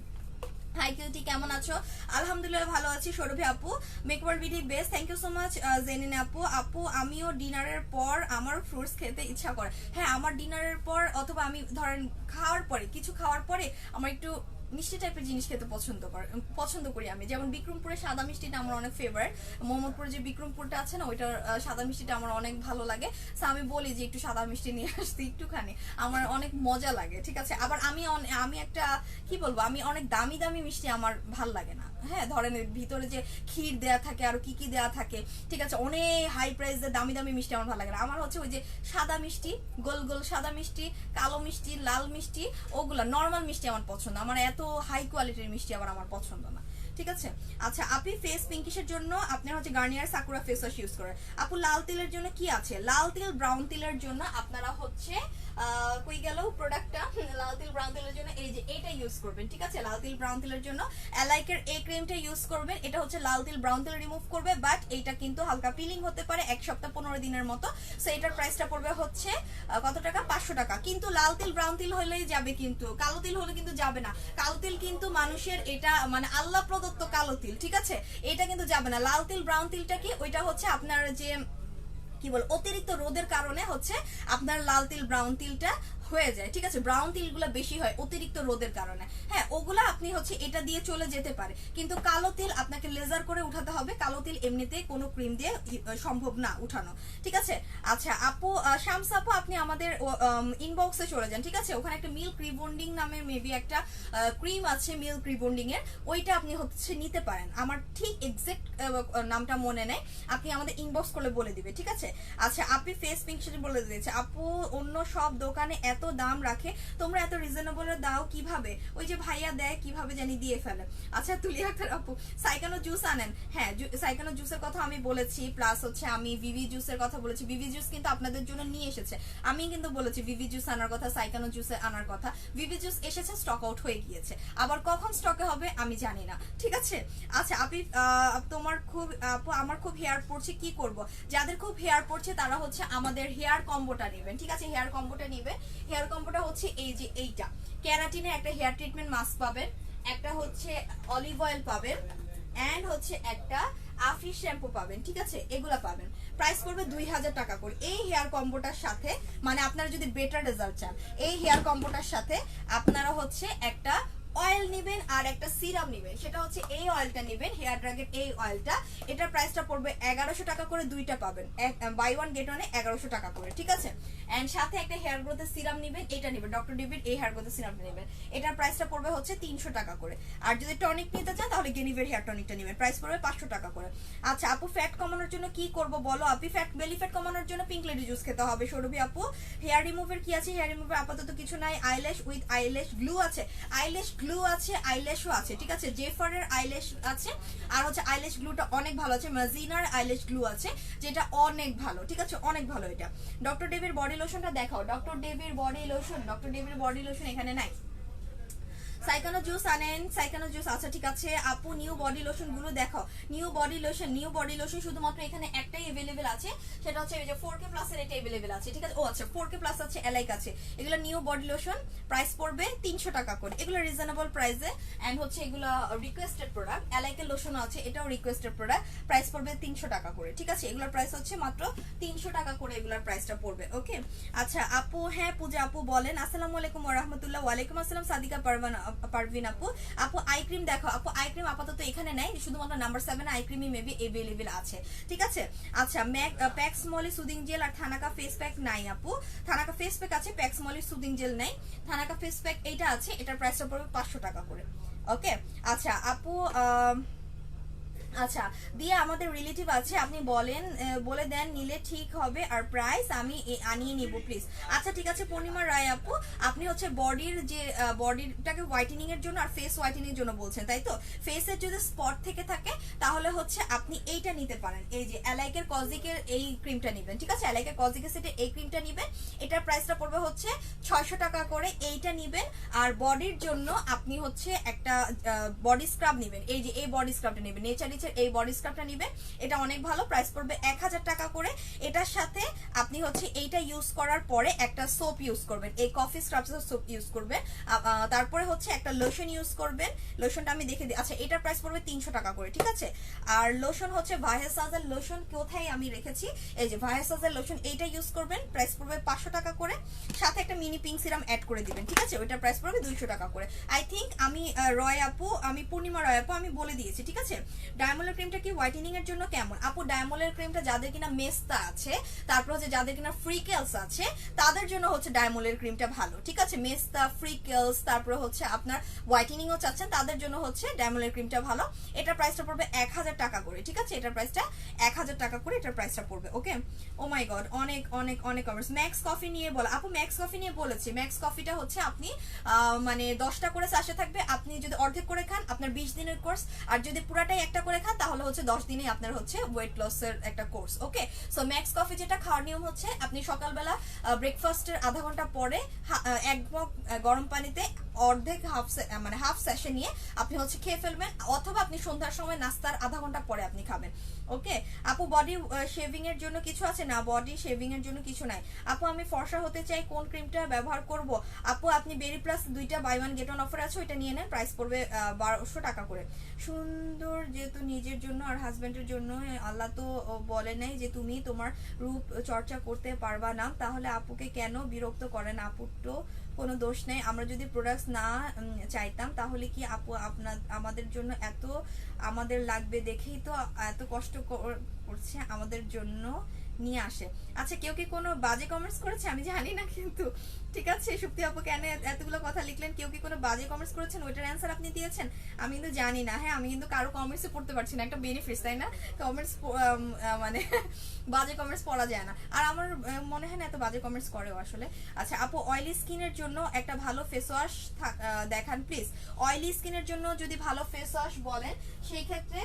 হাই কিউটি, কেমন আছো? আলহামদুলিল্লাহ ভালো আছি। সৌরভী আপু, makeover BD best, thank you so much. Jenin আপু, আপু আমিও ডিনারের পর আমার ফ্রুটস খেতে ইচ্ছা করে। হ্যাঁ, আমার ডিনারের পর অথবা আমি ধরেন খাওয়ার পরে, কিছু খাওয়ার পরে আমার একটু মিষ্টি টাইপের জিনিস খেতে পছন্দ করি আমি। যেমন বিক্রমপুরের সাদা মিষ্টিটা আমার অনেক ফেভারিট, মোহাম্মদপুরে যে বিক্রমপুরটা আছে না, ওইটার সাদা মিষ্টিটা আমার অনেক ভালো লাগে। সো আমি বলি যে একটু সাদা মিষ্টি নিয়ে আসতে একটুখানি, আমার অনেক মজা লাগে, ঠিক আছে। আবার আমি একটা কি বলবো, আমি অনেক দামি দামি মিষ্টি আমার ভাল লাগে না। হ্যাঁ, ধরেন ভিতরে যে ক্ষীর দেয়া থাকে আর কি কি দেয়া থাকে, ঠিক আছে, অনেক হাই প্রাইসের দামি দামি মিষ্টি আমার ভালো লাগে না। আমার হচ্ছে ওই যে সাদা মিষ্টি, গোল গোল সাদা মিষ্টি, কালো মিষ্টি, লাল মিষ্টি, ওগুলা নর্মাল মিষ্টি আমার পছন্দ। আমার এত হাই কোয়ালিটির মিষ্টি আবার আমার পছন্দ না, ঠিক আছে। আচ্ছা, আপনি ফেস পিঙ্কিশের জন্য আপনার হচ্ছে Garnier sakura face wash use করে। আপু লাল তিলের জন্য কি আছে? লাল তিল ব্রাউন তিলের জন্য আপনারা হচ্ছে কই গেল প্রোডাক্টটা, লাল তিল ব্রাউন তিলের জন্য এই যে এটা ইউজ করবেন, ঠিক আছে। লাল তিল ব্রাউন তিলের জন্য অ্যালাইকের এই ক্রিমটা ইউজ করবেন। এটা হচ্ছে লাল তিল ব্রাউন তিল রিমুভ করবে, বাট এটা কিন্তু হালকা পিলিং হতে পারে 1 সপ্তাহ 15 দিনের মতো। সো এটার প্রাইসটা পড়বে হচ্ছে কত টাকা? 500 টাকা। কিন্তু লাল তিল ব্রাউন তিল হলেই যাবে, কিন্তু কালো তিল হলে কিন্তু যাবে না। কালো তিল কিন্তু মানুষের এটা মানে আল্লাহ প্রদত্ত কালো তিল, ঠিক আছে, এটা কিন্তু যাবে না। লাল তিল ব্রাউন তিলটা কি, ওইটা হচ্ছে আপনার যে কি বল অতিরিক্ত রোদের কারণে হচ্ছে আপনার লাল তিল ব্রাউন তিলটা হয়ে যায়, ঠিক আছে। ব্রাউন তিলগুলো বেশি হয় অতিরিক্ত রোদের কারণে। হ্যাঁ, ওগুলা আপনি হচ্ছে এটা দিয়ে চলে যেতে পারে, কিন্তু কালো তিল আপনাকে লেজার করে উঠাতে হবে। কালো তিল এমনিতে কোনো ক্রিম দিয়ে সম্ভব না উঠানো, ঠিক আছে। আচ্ছা আপু, শামস আপু, আপনি আমাদের ইনবক্সে চলে যান, ঠিক আছে। ওখানে একটা মিল্ক রিবন্ডিং নামের মেবি একটা ক্রিম আছে, মিল্ক রিবন্ডিং এর, ওইটা আপনি হচ্ছে নিতে পারেন। আমার ঠিক এক্সাক্ট নামটা মনে নেই, আপনি আমাদের ইনবক্স করলে বলে দিবে, ঠিক আছে। আচ্ছা, আপনি ফেস পিঙ্কশন বলে দিয়েছে। আপু অন্য সব দোকানে এত দাম রাখে, তোমরা এত রিজনেবল দাও কিভাবে? ওই যে ভাইয়া দেয় কিভাবে জানি দিয়ে ফেলে। আচ্ছা তুলি আক্তার আপু, সাইকানো জুস আনেন? হ্যাঁ, সাইকানো জুসের কথা আমি বলেছি, প্লাস হচ্ছে আমি ভিভি জুসের কথা বলেছি। ভিভি জুস কিন্তু আপনাদের জন্য নিয়ে এসেছে, আমি কিন্তু বলেছি ভিভি জুস আনার কথা, সাইকানো জুসে আনার কথা। ভিভি জুস এসেছে, স্টক আউট হয়ে গিয়েছে, আবার কখন স্টকে হবে আমি জানি না, ঠিক আছে। আচ্ছা আপনি আমার খুব হেয়ার পড়ছে, কি করব? যাদের খুব হেয়ার পড়ছে তারা হচ্ছে আমাদের হেয়ার কম্বোটা নেবেন, ঠিক আছে। হেয়ার কম্বোটা নিবে। হেয়ার কম্বোটা হচ্ছে এই যে এইটা, ক্যারাটিনের একটা হেয়ার ট্রিটমেন্ট মাস্ক পাবেন, একটা হচ্ছে অলিভ অয়েল পাবেন, এন্ড হচ্ছে একটা আফি শ্যাম্পু পাবেন, ঠিক আছে। এগুলা পাবেন, প্রাইস পড়বে 2000 টাকা করে। এই হেয়ার কম্বোটার সাথে মানে আপনারা যদি বেটার রেজাল্ট চান, এই হেয়ার কম্বোটার সাথে আপনারা হচ্ছে একটা অয়েল নেবেন আর একটা সিরাম নেবেন, সেটা হচ্ছে এই অয়েলটা নেবেন, হেয়ার ড্রাগের এই অয়েলটা। এটার প্রাইসটা পড়বে 1100 টাকা করে, দুইটা পাবেন, বাই ওয়ান গেট ওয়ানে 1100 টাকা করে, ঠিক আছে। এন্ড সাথে একটা হেয়ার গ্রোথের সিরাম নেবেন, এটা নেবেন ডক্টর ডিবির এই হেয়ার গ্রোথের সিরামটা নেবেন। এটার প্রাইসটা পড়বে হচ্ছে 300 টাকা করে। আর যদি টনিক নিতে চান তাহলে গেনিভের হেয়ার টনিকটা নেবেন, প্রাইস পড়বে 500 টাকা করে। আচ্ছা আপু, ফ্যাট কমানোর জন্য কি করব বলো? আপনি বেলি ফ্যাট কমানোর জন্য পিঙ্ক লেডি জুস খেতে হবে। সৌরভী আপু, হেয়ার রিমুভার কি আছে? হেয়ার রিমুভার আপাতত কিছু নাই। আইল্যাশ উইথ আইল্যাশ গ্লু আছে, আইল্যাশ গ্লু আছে, আইল্যাশও আছে, ঠিক আছে। জেফারের আইল্যাশ আছে, আর হচ্ছে আইল্যাশ গ্লুটা অনেক ভালো আছে। মাজিনার আইল্যাশ গ্লু আছে, যেটা অনেক ভালো, ঠিক আছে, অনেক ভালো। এটা ডক্টর ডেভির বডি লোশনটা দেখাও। ডক্টর ডেভির বডি লোশন এখানে নাই। সাইকানো জুস আনেন, সাইকানো জুস। আচ্ছা ঠিক আছে আপু, নিউ বডি লোশন গুলো দেখাও। নিউ বডি লোশন শুধুমাত্র এখানে একটাই अवेलेबल আছে, সেটা হচ্ছে এই যে 4K প্লাস এর এটা अवेलेबल আছে, ঠিক আছে। ও আচ্ছা 4K প্লাস আছে, এলাইক আছে। এগুলো নিউ বডি লোশন, প্রাইস পড়বে 300 টাকা করে। এগুলো রিজনেবল প্রাইসে, এন্ড হচ্ছে এগুলো রিকোয়েস্টেড প্রোডাক্ট। এলাইকের লোশন আছে, এটাও রিকোয়েস্টেড প্রোডাক্ট, প্রাইস পড়বে 300 টাকা করে, ঠিক আছে। এগুলোর প্রাইস হচ্ছে মাত্র 300 টাকা করে, এগুলোর প্রাইসটা পড়বে, ওকে। আচ্ছা আপু, হ্যাঁ পূজা আপু বলেন। আসসালামু আলাইকুম ওয়া রাহমাতুল্লাহ। ওয়া আলাইকুম আসসালাম সাদিকা পারভিন আপু। আপু আই ক্রিম দেখো। আপু আই ক্রিম আপাতত এখানে নাই, শুধুমাত্র নাম্বার 7 আই ক্রিমই মেবি अवेलेबल আছে, ঠিক আছে। আচ্ছা প্যাক্স মলি সুদিং জেল আর থানাকা ফেস প্যাক নাই আপু। থানাকা ফেস প্যাক আছে, প্যাক্স মলি সুদিং জেল নাই। থানাকা ফেস প্যাক এইটা আছে, এটার প্রাইসটা পড়বে 500 টাকা করে, ওকে। আচ্ছা আপু, আচ্ছা দিয়ে আমাদের রিলেটিভ আছে, আপনি বলে দেন নিলে ঠিক হবে, আর প্রাইস আমি আনিয়ে নিব প্লিজ। আচ্ছা ঠিক আছে পূর্ণিমা রায় আপু, আপনি হচ্ছে বডিটাকে হোয়াইটেনিং এর জন্য আর ফেস হোয়াইটেনিং এর জন্য বলছেন, তাই তো? ফেসের যদি স্পট থেকে থাকে তাহলে হচ্ছে আপনি এইটা নিতে পারেন, এই যে অ্যালাইকের কজিকের এই ক্রিমটা নেবেন, ঠিক আছে। অ্যালাইকের কজিকের সেটে এই ক্রিমটা নেবেন, এটার প্রাইসটা পড়বে হচ্ছে 600 টাকা করে। এইটা নেবেন, আর বডির জন্য আপনি হচ্ছে একটা বডি স্ক্রাব নেবেন, এই যে এই বডি স্ক্রাবটা নেবেন, নেচার প্লাসের এই বডি স্ক্রাবটা নেবেন, এটা অনেক ভালো, প্রাইস পড়বে 1000 টাকা করে। এটার সাথে আপনি হচ্ছে এইটা ইউজ করার পরে একটা সোপ ইউজ করবেন, এই কফি স্ক্রাবসের সোপ ইউজ করবেন, তারপরে হচ্ছে একটা লোশন ইউজ করবেন। লোশনটা আমি দেখে দিই, আচ্ছা এটার প্রাইস পড়বে 300 টাকা করে, ঠিক আছে। আর লোশন হচ্ছে ভায়াসাজের লোশন, কোথায় আমি রেখেছি, এই যে ভায়াসাজের লোশন, এইটা ইউজ করবেন, প্রাইস পড়বে 500 টাকা করে। সাথে একটা মিনি পিঙ্ক সিরাম অ্যাড করে দিবেন, ঠিক আছে, ওইটার প্রাইস পড়বে 200 টাকা করে। আই থিঙ্ক আমি পূর্ণিমা রয় আপু আমি বলে দিয়েছি, ঠিক আছে। ডায়মন্ডের ক্রিমটা কি হোয়াইটেনিং এর জন্য কেমন আপু? ডায়মন্ডের ক্রিমটা যাদের কিনা মেস্তা আছে, তারপর হচ্ছে যাদের কিনা ফ্রিকেলস আছে, তাদের জন্য হচ্ছে ডায়মন্ডের ক্রিমটা ভালো, ঠিক আছে। মেস্তা, ফ্রিকেলস, তারপর হচ্ছে আপনার হোয়াইটেনিংও চাচ্ছেন, তাদের জন্য হচ্ছে ডায়মন্ডের ক্রিমটা ভালো। এটার প্রাইসটা পড়বে 1000 টাকা করে, ঠিক আছে। এটার প্রাইসটা 1000 টাকা করে এটার প্রাইসটা পড়বে, ওকে। ও মাই গড, অনেক অনেক অনেক কমেন্টস। ম্যাক্স কফি নিয়ে বলো আপু, ম্যাক্স কফি নিয়ে বলেছি। ম্যাক্স কফিটা হচ্ছে আপনি মানে 10টা করে সাশে থাকবে, আপনি যদি অর্ধেক করে খান আপনার 20 দিনের কোর্স, আর যদি পুরাটাই একটা করে খান তাহলে হচ্ছে 10 দিনে আপনার হচ্ছে ওয়েট লসের একটা কোর্স, ওকে। সো ম্যাক্স কফি যেটা খাওয়ার নিয়ম হচ্ছে, আপনি সকালবেলা ব্রেকফাস্টের আধা ঘন্টা পরে 1 মগ গরম পানিতে অর্ধেক হাফ সেশন নিয়ে আপনি হচ্ছে খেয়ে ফেলবেন, অথবা আপনি সন্ধ্যার সময় নাস্তার আধা ঘন্টা পরে আপনি খাবেন, ওকে। আপু বডি শেভিং এর জন্য কিছু আছে? না, বডি শেভিং এর জন্য কিছু নাই। আপু আমি ফর্সা হতে চাই, কোন ক্রিমটা ব্যবহার করব? আপু আপনি বেরি প্লাস 2টা বাই 1 গেট 1 অফার আছে, ওইটা নিয়ে নেন, প্রাইস পড়বে 1200 টাকা করে। সুন্দর যেহেতু নিজের জন্য আর হাজবেন্ডের জন্য, আল্লাহ তো বলে নাই যে তুমি তোমার রূপ চর্চা করতে পারবা না, তাহলে আপুকে কেন বিরক্ত করেন? আপুর তো কোনো দোষ নেই, আমরা যদি প্রোডাক্টস না চাইতাম তাহলে কি আপু আমাদের জন্য এত আমাদের লাগবে দেখেই তো এত কষ্ট করছে আমাদের জন্য নিয়ে আসে। আচ্ছা কেউ কি কোনো বাজে কমেন্টস করেছে? আমি জানি না কিন্তু, ঠিক আছে। সুপ্তি আপু কেন এতগুলো কথা লিখলেন? কেউ কি কোনো বাজে কমেন্টস করেছেন? ওইটার অ্যান্সার আপনি দিয়েছেন? আমি কিন্তু জানি না। হ্যাঁ, আমি কিন্তু কারো কমেন্টসে পড়তে পারছি না, একটা বেনিফিট, তাই না? কমেন্টস মানে বাজে কমেন্টস পড়া যায় না, আর আমার মনে হয় না এত বাজে কমেন্টস করেও আসলে। আচ্ছা আপু অয়েলি স্কিনের জন্য একটা ভালো ফেস ওয়াশ দেখান প্লিজ। অয়েলি স্কিনের জন্য যদি ভালো ফেস ওয়াশ বলেন, সেই ক্ষেত্রে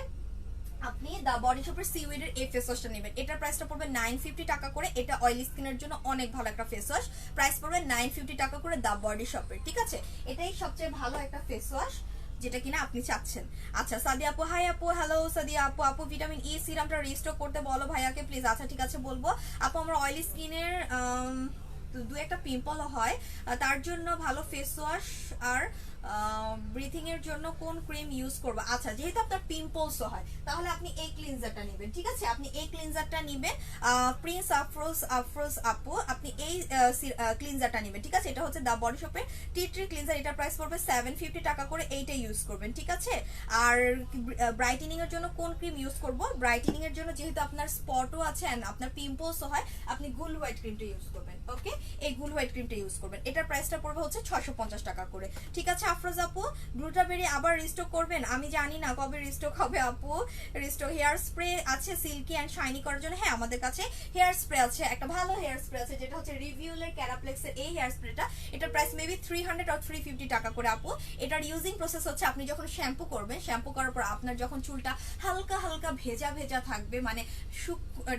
আপনি দা বডি শপের সিউইডের এই ফেস ওয়াশটা নেবেন, এটার প্রাইসটা পড়বে 950 টাকা করে। এটা অয়েলি স্কিনের জন্য অনেক ভালো একটা ফেস ওয়াশ, প্রাইস পড়বে 950 টাকা করে দা বডি শপের, ঠিক আছে। এটাই সবচেয়ে ভালো একটা ফেস ওয়াশ যেটা কিনা আপনি চাচ্ছেন। আচ্ছা সাদিয়া আপু, হাই আপু, হ্যালো সাদিয়া আপু। আপু ভিটামিন ই সিরামটা রিস্টক করতে বলো ভাইয়াকে প্লিজ। আচ্ছা ঠিক আছে বলবো আপু। আমার অয়েলি স্কিনের দু একটা পিম্পলও হয়, তার জন্য ভালো ফেস ওয়াশ আর ব্রিথিং এর জন্য কোন ক্রিম ইউজ করব? আচ্ছা যেহেতু আপনার পিম্পলসও হয় তাহলে আপনি এই ক্লিনজারটা নেবেন, ঠিক আছে। আপনি এই ক্লিনজারটা নেবেন, প্রিন্স আফরোজ আপু, আপনি এই ক্লিনজারটা নেবেন, ঠিক আছে। এটা হচ্ছে দা বডি শপের টি ট্রি ক্লিনজার, এটা প্রাইস পড়বে 750 টাকা করে, এইটা ইউজ করবেন, ঠিক আছে। আর ব্রাইটেনিং এর জন্য কোন ক্রিম ইউজ করব? ব্রাইটেনিং এর জন্য যেহেতু আপনার স্পটও আছে এন্ড আপনার পিম্পলসও হয়, আপনি গুল হোয়াইট ক্রিমটা ইউজ করবেন, ওকে। এই গুল হোয়াইট ক্রিমটা ইউজ করবেন, এটার প্রাইসটা পড়বে হচ্ছে 650 টাকা করে, ঠিক আছে। আফরোজ আপু গ্লুটাবেরি আবার রিস্টক করবেন? আমি জানি না কবে রিস্টক হবে আপু। রিস্টক হেয়ার স্প্রে আছে সিল্কি এন্ড শাইনি করার জন্য? হ্যাঁ আমাদের কাছে হেয়ার স্প্রে আছে, একটা ভালো হেয়ার স্প্রে আছে যেটা হচ্ছে রিভিউলের ক্যারাপ্লেক্সের এই হেয়ার স্প্রেটা। এটার প্রাইস মেবি 300 অর 350 টাকা করে আপু। এটার ইউজিং প্রসেস হচ্ছে আপনি যখন শ্যাম্পু করবেন, শ্যাম্পু করার পর আপনার যখন চুলটা হালকা হালকা ভেজা ভেজা থাকবে, মানে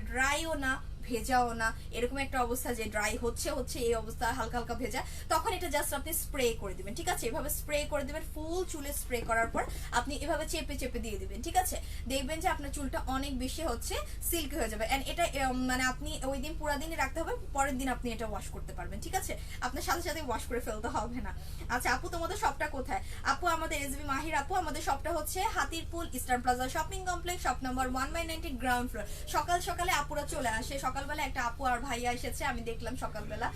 ড্রাইও না ভেজাও না, এরকম একটা অবস্থা যে ড্রাই হচ্ছে এই অবস্থা, হালকা হালকা ভেজা, তখন এটা জাস্ট আপনি স্প্রে করে দিবেন, ঠিক আছে। এভাবে স্প্রে করে দিবেন, ফুল চুলে স্প্রে করার পর আপনি এভাবে চেপে চেপে দিয়ে দিবেন, ঠিক আছে। দেখবেন যে আপনার চুলটা অনেক বেশি হচ্ছে সিল্কি হয়ে যাবে। এন্ড এটা মানে আপনি ওই দিন পুরো দিনই রাখতে হবে, পরের দিন আপনি এটা ওয়াশ করতে পারবেন, ঠিক আছে। আপনার সাথে সাথে ওয়াশ করে ফেলতে হবে না। আচ্ছা আপু তোমাদের শপটা কোথায়? আপু আমাদের এসবি মাহির আপু, আমাদের শপটা হচ্ছে Hatirpool eastern Plaza shopping complex, shop number 1/90 ground floor. সকাল সকালে আপুরা চলে আসে, সকালবেলা একটা আপু আর ভাইয়া এসেছে, আমি দেখলাম সকালবেলা।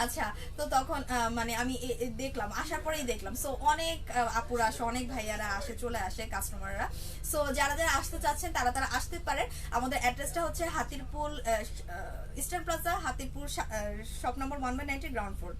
আচ্ছা তো তখন মানে আমি দেখলাম, আসার পরেই দেখলাম। সো অনেক আপুরা আসে, অনেক ভাইয়ারা আসে, চলে আসে কাস্টমাররা। সো যারা যারা আসতে চাচ্ছেন তারা আসতে পারেন। আমাদের অ্যাড্রেসটা হচ্ছে Hatirpool eastern plaza, Hatirpool shop number 1/90 ground floor.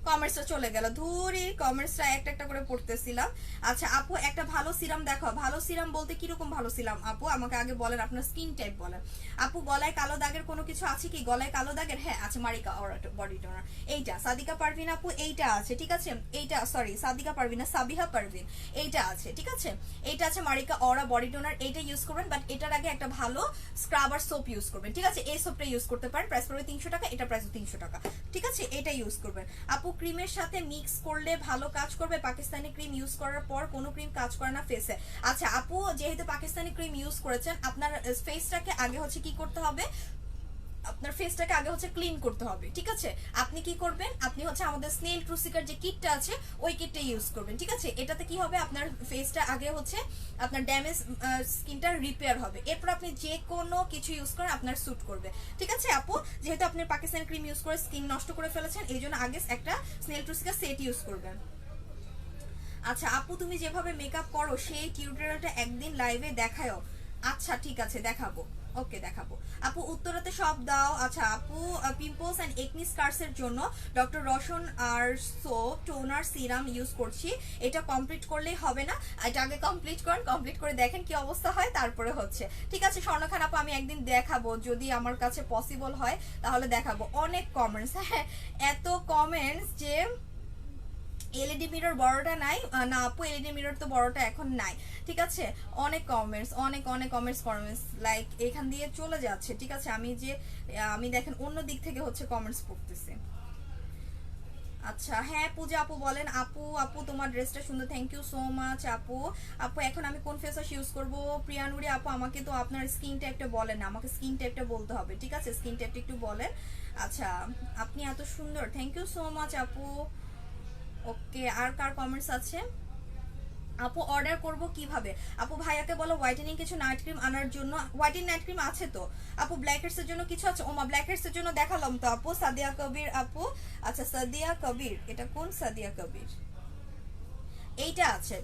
কমেন্টসটা চলে গেল, ধুরি কমেন্টসটা একটা একটা করে পড়তেছিলাম। আচ্ছা আপু একটা ভালো সিরাম দেখো। ভালো সিরাম বলতে কিরকম ভালো সিরাম আপু? আমাকে আগে বলেন, আপনার স্কিন টাইপ বলেন। আপু গলায় কালো দাগের কোনো কিছু আছে কি? গলায় কালো দাগের হ্যাঁ আছে, মারিকা অরা বডি টোনার এইটা। সাদিকা পারভিন আপু এইটা আছে, ঠিক আছে। এইটা সরি সাদিকা পারভিন না, সাবিহা পারভিন, এইটা আছে, ঠিক আছে। এইটা আছে মারিকা অরা বডি টোনার, এইটা ইউজ করবেন। বাট এটার আগে একটা ভালো স্ক্রাবার সোপ ইউজ করবেন, ঠিক আছে। এই সোপটা ইউজ করতে পারেন, প্রাইস পড়বে 300 টাকা, এটা প্রাইস 300 টাকা, ঠিক আছে। এটা ইউজ করবেন। আপু ক্রিমের সাথে মিক্স করলে ভালো কাজ করবে? পাকিস্তানি ক্রিম ইউজ করার পর কোনো ক্রিম কাজ করে না ফেসে। আচ্ছা আপু, যেহেতু পাকিস্তানি ক্রিম ইউজ করেছেন, আপনার ফেসটাকে আগে হচ্ছে কি করতে হবে, আপনার ফেসটাকে আগে হচ্ছে ক্লিন করতে হবে, ঠিক আছে? আপনি কি করবেন, আপনি হচ্ছে আমাদের স্নেল ট্রুসিকার যে কিটটা আছে ওই কিটটা ইউজ করবেন, ঠিক আছে? এটাতে কি হবে, আপনার ফেসটা আগে হচ্ছে আপনার ড্যামেজ স্কিনটা রিপেয়ার হবে, এরপর আপনি যে কোনো কিছু ইউজ করেন আপনার স্যুট করবে, ঠিক আছে আপু? যেহেতু আপনি পাকিস্তানি ক্রিম ইউজ করে স্কিন নষ্ট করে ফেলেছেন, এই জন্য আগে একটা স্নেল ট্রুসিকার সেট ইউজ করবেন। আচ্ছা আপু, তুমি যেভাবে মেকআপ করো সেই টিউটোরিয়ালটা একদিন লাইভে দেখাও। আচ্ছা ঠিক আছে, দেখাবো, ওকে দেখাবো আপু। উত্তরাতে সব দাও। আচ্ছা আপু, পিম্পলস এন্ড একনি স্কার্স এর জন্য ডক্টর রসন আর সোপ টোনার সিরাম ইউজ করছি। এটা কমপ্লিট করলেই হবে না, এটা আগে কমপ্লিট করেন, কমপ্লিট করে দেখেন কি অবস্থা হয়, তারপরে হচ্ছে। ঠিক আছে স্বর্ণ খান আপু, আমি একদিন দেখাবো, যদি আমার কাছে পসিবল হয় তাহলে দেখাবো। অনেক কমেন্টস, হ্যাঁ এত কমেন্টস যে এলইডি মিরর বড়টা নাই না আপু, এলইডি মিরর তো বড়টা এখন নাই, ঠিক আছে? অনেক কমেন্টস, অনেক অনেক কমেন্টস লাইক এখান দিয়ে চলে যাচ্ছে, ঠিক আছে? আমি দেখেন অন্য দিক থেকে হচ্ছে কমেন্টস পড়তেছি। আচ্ছা হ্যাঁ পূজা আপু বলেন। আপু তোমার ড্রেসটা সুন্দর, থ্যাংক ইউ সো মাচ আপু। এখন আমি কোন ফেস ওয়াশ ইউজ করবো? প্রিয়ানুরি আপু, আমাকে তো আপনার স্কিন টাইপটা বলেন না, আমাকে স্কিন টাইপটা বলতে হবে, ঠিক আছে? স্কিন টাইপটা একটু বলেন। আচ্ছা আপনি এত সুন্দর, থ্যাংক ইউ সো মাচ আপু। ওকে, আর কার কমেন্টস আছে? আপু অর্ডার করব কিভাবে? আপু ভাইয়াকে বলো হোয়াইটেনিং কিছু নাইট ক্রিম আনার জন্য। হোয়াইটেনিং নাইট ক্রিম আছে তো আপু। ব্ল্যাক হেডস এর জন্য কিছু আছে? ওমা, ব্ল্যাক হেডস এর জন্য দেখালাম তো আপু, সাদিয়া কবির আপু। আচ্ছা সাদিয়া কবির, এটা কোন সাদিয়া কবির? এইটা আছে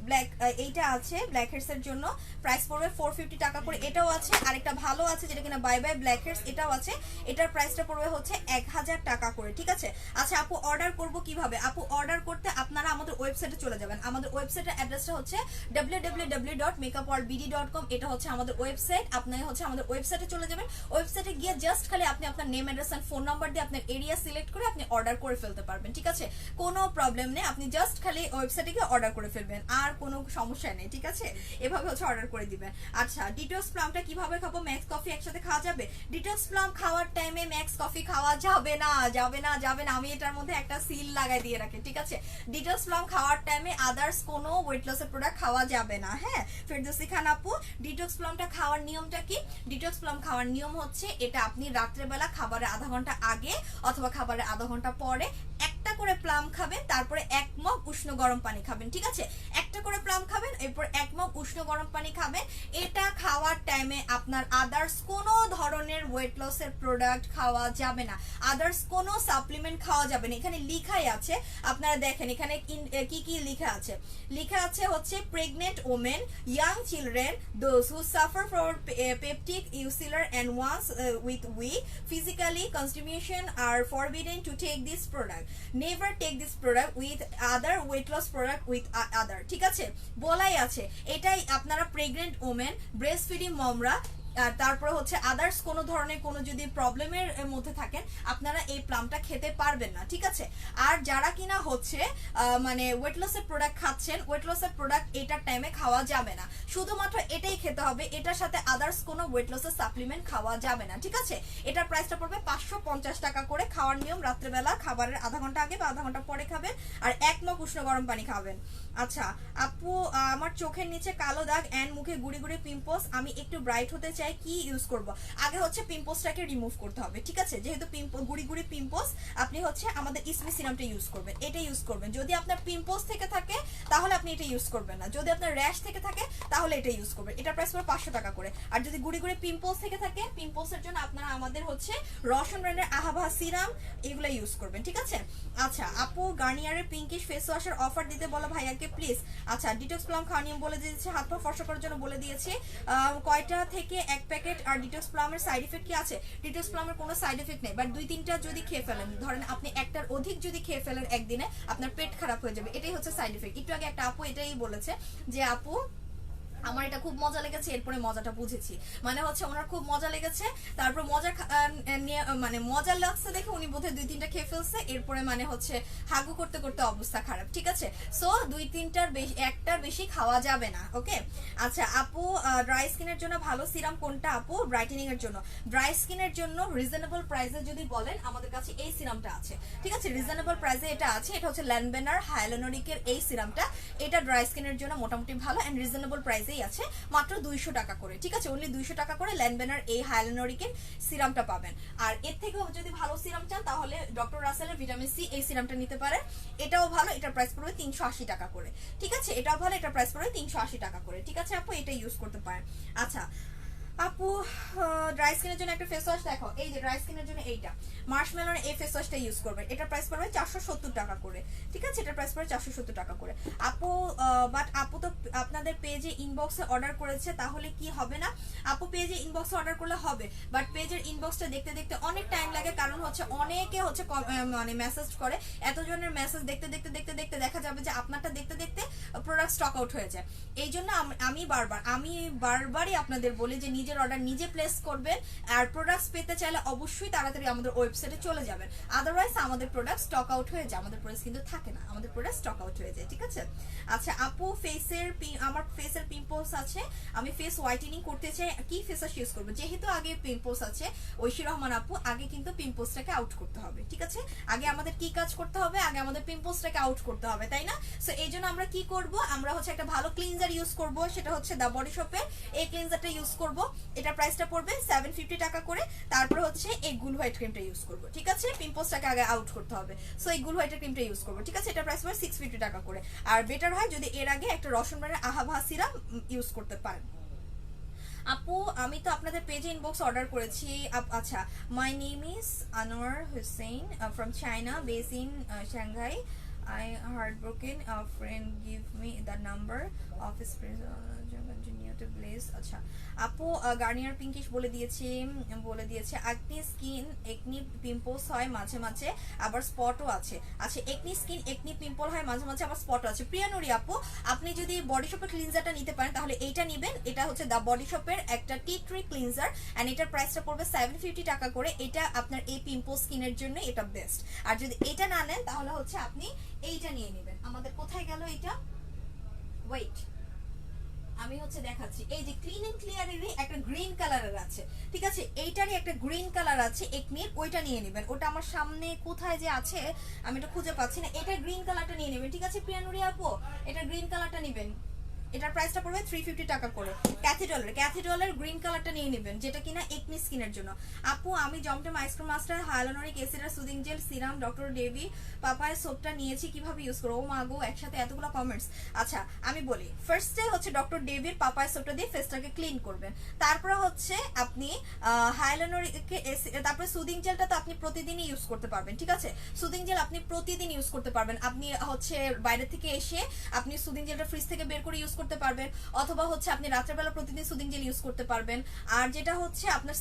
এইটা আছে ব্ল্যাক হেডস এর জন্য, প্রাইস পড়বে 450 টাকা করে। এটাও আছে, আরেকটা ভালো আছে যেটা কিনা বাই বাই ব্ল্যাক হেডস, এটাও আছে, এটার প্রাইসটা পড়বে হচ্ছে 1000 টাকা করে, ঠিক আছে? আচ্ছা আপু অর্ডার করব কিভাবে? আপু অর্ডার করতে আপনারা আমাদের ওয়েবসাইটে চলে যাবেন। আমাদের ওয়েবসাইটের অ্যাড্রেসটা হচ্ছে www.makeupworldbd.com। এটা হচ্ছে আমাদের ওয়েবসাইট। আপনি হচ্ছে আমাদের ওয়েবসাইটে চলে যাবেন, ওয়েবসাইটে গিয়ে জাস্ট খালি আপনি আপনার name address and phone number দিয়ে আপনার এরিয়া সিলেক্ট করে আপনি অর্ডার করে ফেলতে পারবেন, ঠিক আছে? কোনো প্রবলেম নেই, আপনি জাস্ট খালি ওয়েবসাইটে গিয়ে অর্ডার করে ফেলবেন, আর কোনো সমস্যা নেই, ঠিক আছে? এভাবে হচ্ছে অর্ডার করে দিবেন। আচ্ছা ডিটক্স প্লামটা কিভাবে খাবো? ম্যাক্স কফি একসাথে খাওয়া যাবে? ডিটক্স প্লাম খাওয়ার টাইমে ম্যাক্স কফি খাওয়া যাবে না, যাবে না, যাবে না। আমি এটার মধ্যে একটা সিল লাগাই দিয়ে রাখি, ঠিক আছে? ডিটক্স প্লাম খাওয়ার টাইমে আদার্স কোনো ওয়েট লসের প্রোডাক্ট খাওয়া যাবে না, হ্যাঁ? ফেরদৌসি খান আপু, ডিটক্স প্লামটা খাওয়ার নিয়মটা কি? ডিটক্স প্লাম খাওয়ার নিয়ম হচ্ছে এটা, আপনি রাত্রেবেলা খাবারের আধা ঘন্টা আগে অথবা খাবারের আধা ঘন্টা পরে একটা করে প্লাম খাবেন, তারপরে 1 মগ উষ্ণ গরম পানি খাবেন, ঠিক আছে? একটা করে প্লাম খাবেন, এরপর 1 মগ উষ্ণ গরম পানি খাবেন। এটা খাওয়ার টাইমে আপনার আদার্স কোনো ধরনের ওয়েট লসের প্রোডাক্ট খাওয়া যাবে না, আদার্স কোনো সাপ্লিমেন্ট খাওয়া যাবে না। এখানে লিখাই আছে, আপনারা দেখেন এখানে কি কি লেখা আছে। লেখা আছে হচ্ছে pregnant women, young children, those who suffer from peptic ulcer and ones with weak physically constitution are forbidden to take this product. Never take this product with other weight loss product with other, ঠিক আছে? বলাই আছে এটাই আপনারা pregnant women, breast feeding মমরা, তারপরে হচ্ছে others কোনো ধরনের কোনো যদি প্রবলেমের মধ্যে থাকেন আপনারা এই প্লামটা খেতে পারবেন না, ঠিক আছে? আর যারা কিনা হচ্ছে মানে ওয়েট লসের প্রোডাক্ট খাচ্ছেন, ওয়েট লসের প্রোডাক্ট এটার টাইমে খাওয়া যাবে না, শুধুমাত্র এটাই খেতে হবে, এটার সাথে আদার্স কোনো ওয়েট লসের সাপ্লিমেন্ট খাওয়া যাবে না, ঠিক আছে? এটার প্রাইসটা পড়বে 550 টাকা করে। খাওয়ার নিয়ম রাত্রেবেলা খাবারের আধা ঘন্টা আগে বা আধা ঘন্টা পরে খাবেন, আর 1 মগ উষ্ণ গরম পানি খাবেন। আচ্ছা আপু, আমার চোখের নিচে কালো দাগ এন্ড মুখে গুড়ি গুড়ি পিম্পলস, আমি একটু ব্রাইট হতে চাই, কি ইউজ করব? আগে হচ্ছে পিম্পলসটাকে রিমুভ করতে হবে, ঠিক আছে? যেহেতু গুড়ি গুড়ি পিম্পলস, আপনি হচ্ছে আমাদের ইসমি সিরামটা ইউজ করবেন, এটা ইউজ করবেন। যদি আপনার পিম্পলস থেকে থাকে তাহলে আপনি এটা ইউজ করবেন না, যদি আপনার র্যাশ থেকে থাকে তাহলে এটা ইউজ করবেন। এটা প্রাইস পড়বে 500 টাকা করে। আর যদি গুড়ি গুড়ি পিম্পলস থেকে থাকে, পিম্পলসের জন্য আপনারা আমাদের হচ্ছে রসন ব্র্যান্ডের আহাভা সিরাম এগুলো ইউজ করবেন, ঠিক আছে? আচ্ছা আপু, গার্নিয়ারের পিঙ্কিশ ফেস ওয়াশের অফার দিতে বলো ভাইয়াকে প্লিজ। আচ্ছা ডিটক্স প্লাম খাওয়ার নিয়ম বলে দিয়েছে, হাত পা ফর্সা করার জন্য বলে দিয়েছে, কয়টা থেকে 1 প্যাকেট। আর ডিটক্স প্লামের সাইড ইফেক্ট কি আছে? ডিটক্স প্লামের কোনো সাইড ইফেক্ট নেই, বাট 2-3টা যদি খেয়ে ফেলেন, ধরেন আপনি একটার অধিক যদি খেয়ে ফেলেন একদিনে, আপনার পেট খারাপ হয়ে যাবে, এটাই হচ্ছে সাইড ইফেক্ট। একটু আগে একটা আপু এটাই বলেছে যে আপু আমার এটা খুব মজা লেগেছে, এরপরে মজাটা বুঝেছি, মানে হচ্ছে ওনার খুব মজা লেগেছে, তারপর মানে মজা লাগছে দেখে উনি বোধহয় 2-3টা খেয়ে ফেলছে, এরপরে মানে হচ্ছে হাগু করতে করতে অবস্থা খারাপ, ঠিক আছে। সো 2-3টার বেশি, একটার বেশি খাওয়া যাবে না, ওকে। আচ্ছা আপু, ড্রাই স্কিনের জন্য ভালো সিরাম কোনটা আপু? ব্রাইটেনিং এর জন্য, ড্রাই স্কিনের জন্য রিজনেবল প্রাইসে যদি বলেন আমাদের কাছে এই সিরামটা আছে, ঠিক আছে। রিজনেবল প্রাইসে এটা আছে, এটা হচ্ছে ল্যানবেনার হায়ালুরোনিকের এই সিরামটা, এটা ড্রাই স্কিনের জন্য মোটামুটি ভালো এন্ড রিজনেবল প্রাইসেই আছে, মাত্র 200 টাকা করে, ঠিক আছে। অনলি 200 টাকা করে ল্যানবেনার এই হায়ালুরোনিকের সিরামটা পাবেন। আর এর থেকেও যদি ভালো সিরাম চান তাহলে ডক্টর রাসেলের ভিটামিন সি এই সিরামটা নিতে পারেন, এটাও ভালো, এটার প্রাইস পড়বে 380 টাকা করে, ঠিক আছে। এটাও ভালো, এটার প্রাইস পড়বে 380 টাকা করে, ঠিক আছে আপু, এটা ইউজ করতে পারেন। আচ্ছা আপু, ড্রাই স্কিনের জন্য একটা ফেস ওয়াশ দেখো, এই যে ড্রাই স্কিনের জন্য এইটা মার্শমেলোর এই ফেস ওয়াশটা ইউজ করবেন, এটার প্রাইস পড়বে 470 টাকা করে, ঠিক আছে। এটার প্রাইস পড়বে 470 টাকা করে আপু। বাট আপু তো আপনাদের পেজে ইনবক্সে অর্ডার করেছে, তাহলে কি হবে না? আপু পেজে ইনবক্সে অর্ডার করলে হবে, বাট পেজের ইনবক্সটা দেখতে দেখতে অনেক টাইম লাগে, কারণ হচ্ছে অনেকে হচ্ছে মানে মেসেজ করে, এতজনের মেসেজ দেখতে দেখতে দেখতে দেখতে দেখা যাবে যে আপনারটা দেখতে দেখতে প্রোডাক্ট স্টক আউট হয়ে যায়। এই জন্য আমি বারবারই আপনাদের বলি যে নিজের অর্ডার নিজে প্লেস করবেন, আর প্রোডাক্টস পেতে চাইলে অবশ্যই তাড়াতাড়ি আমাদের ওয়েবসাইটে চলে যাবেন, আদারওয়াইজ আমাদের প্রোডাক্ট স্টক আউট হয়ে যায়, আমাদের প্রোডাক্ট কিন্তু থাকে না, আমাদের প্রোডাক্ট স্টক আউট হয়ে যায়, ঠিক আছে। আচ্ছা আপু, আমার ফেসের পিম্পলস আছে, আমি ফেস হোয়াইটেনিং করতে চাই, কি ফেস ওয়াশ ইউজ করবো? যেহেতু আগে পিম্পলস আছে ঐশী রহমান আপু, আগে কিন্তু পিম্পলসটাকে আউট করতে হবে, ঠিক আছে। আগে আমাদের কি কাজ করতে হবে? আগে আমাদের পিম্পলসটাকে আউট করতে হবে, তাই না? সো এই জন্য আমরা কি করব, আমরা হচ্ছে একটা ভালো ক্লিনজার ইউজ করব, সেটা হচ্ছে দা বডি শপের এই ক্লিনজারটা ইউজ করব, এটার প্রাইসটা পড়বে 750 টাকা করে। তারপর হচ্ছে এই গুল হোয়াইট ক্রিমটা ইউজ করব, ঠিক আছে। পিম্পলসটাকে আগে আউট করতে হবে, সো এই গুল হোয়াইটের ক্রিমটা ইউজ করব, ঠিক আছে। এটার প্রাইস পড়বে 650 টাকা করে। আর বেটার হয় যদি এর আগে একটা রসুন ব্র্যান্ডের আহাভা সিরাম ইউজ করতে পারেন। আপু আমি তো আপনাদের পেজে ইনবক্স অর্ডার করেছি। আচ্ছা, my name is Anwar Hussain from China, base in Shanghai. I heartbroken. A friend give me the number of his friends. Continue to blaze. আচ্ছা আপু, গার্নিয়ার পিঙ্কিশ বলে দিয়েছে একনি স্কিন একনি পিম্পলস হয় মাঝে মাঝে, আবার স্পটও আছে। আচ্ছা একনি স্কিন একনি পিম্পল হয় মাঝে মাঝে, আবার স্পটও আছে। প্রিয়ানুরি আপু, আপনি যদি বডি শপের ক্লিনজারটা নিতে পারেন তাহলে এইটা নেবেন, এটা হচ্ছে দা বডি শপের একটা টি ট্রি ক্লিনজার, এন্ড এটার প্রাইসটা পড়বে 750 টাকা করে। এটা আপনার এই পিম্পল স্কিনের জন্য এটা বেস্ট। আর যদি এটা না নেন তাহলে হচ্ছে আপনি এইটা নিয়ে নেবেন। আমাদের কোথায় গেল এটা? ওয়েট, আমি হচ্ছে দেখাচ্ছি, এই যে ক্লিন এন্ড ক্লিয়ারেরই একটা গ্রিন কালারের আছে, ঠিক আছে। এইটারই একটা গ্রিন কালার আছে একনির, ওইটা নিয়ে নেবেন। ওটা আমার সামনে কোথায় যে আছে আমি এটা খুঁজে পাচ্ছি না, এটা গ্রিন কালারটা নিয়ে নেবেন, ঠিক আছে প্রিয়ানুরি আপু, এটা গ্রিন কালারটা নেবেন। এটার প্রাইসটা পড়বে 350 টাকা করে। ক্যাথিড্রলের গ্রিন কালারটা নিয়ে নেবেন, যেটা কিনা একনি স্কিনের জন্য। আপু আমি জমটেম আইসক্রিম মাস্টার হায়ালুরোনিক অ্যাসিড আর soothing gel serum doctor Davey papaya সোপটা নিয়েছি, কিভাবে ইউজ করব? ও মাগো, একসাথে এতগুলো কমেন্টস। আচ্ছা আমি বলি, ফার্স্টে হচ্ছে ডক্টর ডেভির পাপায় সোপটা দিয়ে ফেসটাকে ক্লিন করবেন, তারপরে হচ্ছে আপনি হায়ালুরোনিক তারপরে সুদিং জেলটা তো আপনি প্রতিদিনই ইউজ করতে পারবেন, ঠিক আছে। সুদিং জেল আপনি প্রতিদিন ইউজ করতে পারবেন, আপনি হচ্ছে বাইরে থেকে এসে আপনি সুদিং জেলটা ফ্রিজ থেকে বের করে ইউজ করতে পারবেন, অথবা হচ্ছে আপনি রাত্রেবেলা প্রতিদিন সুদিং জেল ইউজ করতে পারবেন। আর যেটা হচ্ছে আপনার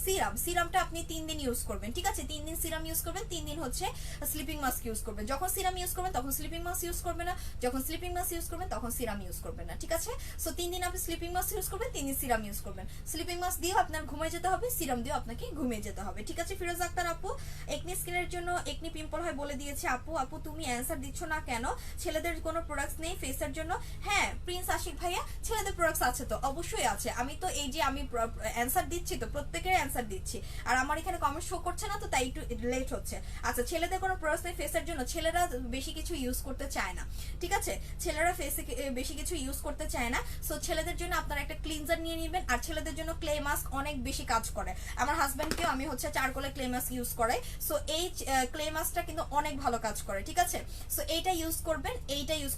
সিরামটা আপনি 3 দিন ইউজ করবেন, ঠিক আছে। 3 দিন সিরাম ইউজ করবেন, 3 দিন হচ্ছে স্লিপিং মাস্ক ইউজ করবেন। যখন সিরাম ইউজ করবেন তখন স্লিপিং মাস্ক ইউজ করবেন না, যখন স্লিপিং মাস্ক ইউজ করবেন তখন সিরাম ইউজ করবেন না, ঠিক আছে। সো 3 দিন আপনি স্লিপিং মাস্ক ইউজ করবেন, 3 দিন সিরাম ইউজ করবেন। স্লিপিং মাস্ক দিয়েও আপনার ঘুমিয়ে যেতে হবে, সিরাম দিয়েও আপনাকে ঘুমিয়ে যেতে হবে, ঠিক আছে। ফিরোজ আক্তার আপু, একনি স্কিনের জন্য একনি পিম্পল হয় বলে দিয়েছে। আপু তুমি অ্যান্সার দিচ্ছ না কেন? ছেলেদের কোনো প্রোডাক্টস নেই ফেসের জন্য? হ্যাঁ প্রিন্স আশিক ভাইয়া, ছেলেদের প্রোডাক্টস আছে তো, অবশ্যই আছে। আমি তো এই যে আমি অ্যান্সার দিচ্ছি তো, প্রত্যেকের অ্যান্সার দিচ্ছি, আর আমার এখানে কমেন্ট শো করছে না তো, তাই একটু লেট হচ্ছে। আচ্ছা ছেলেদের কোনো প্রোডাক্টস নেই ফেসের জন্য? ছেলেরা বেশি কিছু ইউজ করতে চায় না, ঠিক আছে। ছেলেরা ফেসে বেশি কিছু ইউজ করতে চায় না, সো ছেলেদের জন্য আপনারা একটা ক্লিনজার নিয়ে নেবেন। আর ছেলেদের জন্য ক্লে মাস্ক অনেক বেশি কাজ করে, আমার হাজব্যান্ডকেও আমি হচ্ছে চারকোলে ক্লে মাস্ক ইউজ করাই, সো এই ক্লে মাস্কটা কিন্তু অনেক ভালো কাজ করে, ঠিক আছে। সো এইটা ইউজ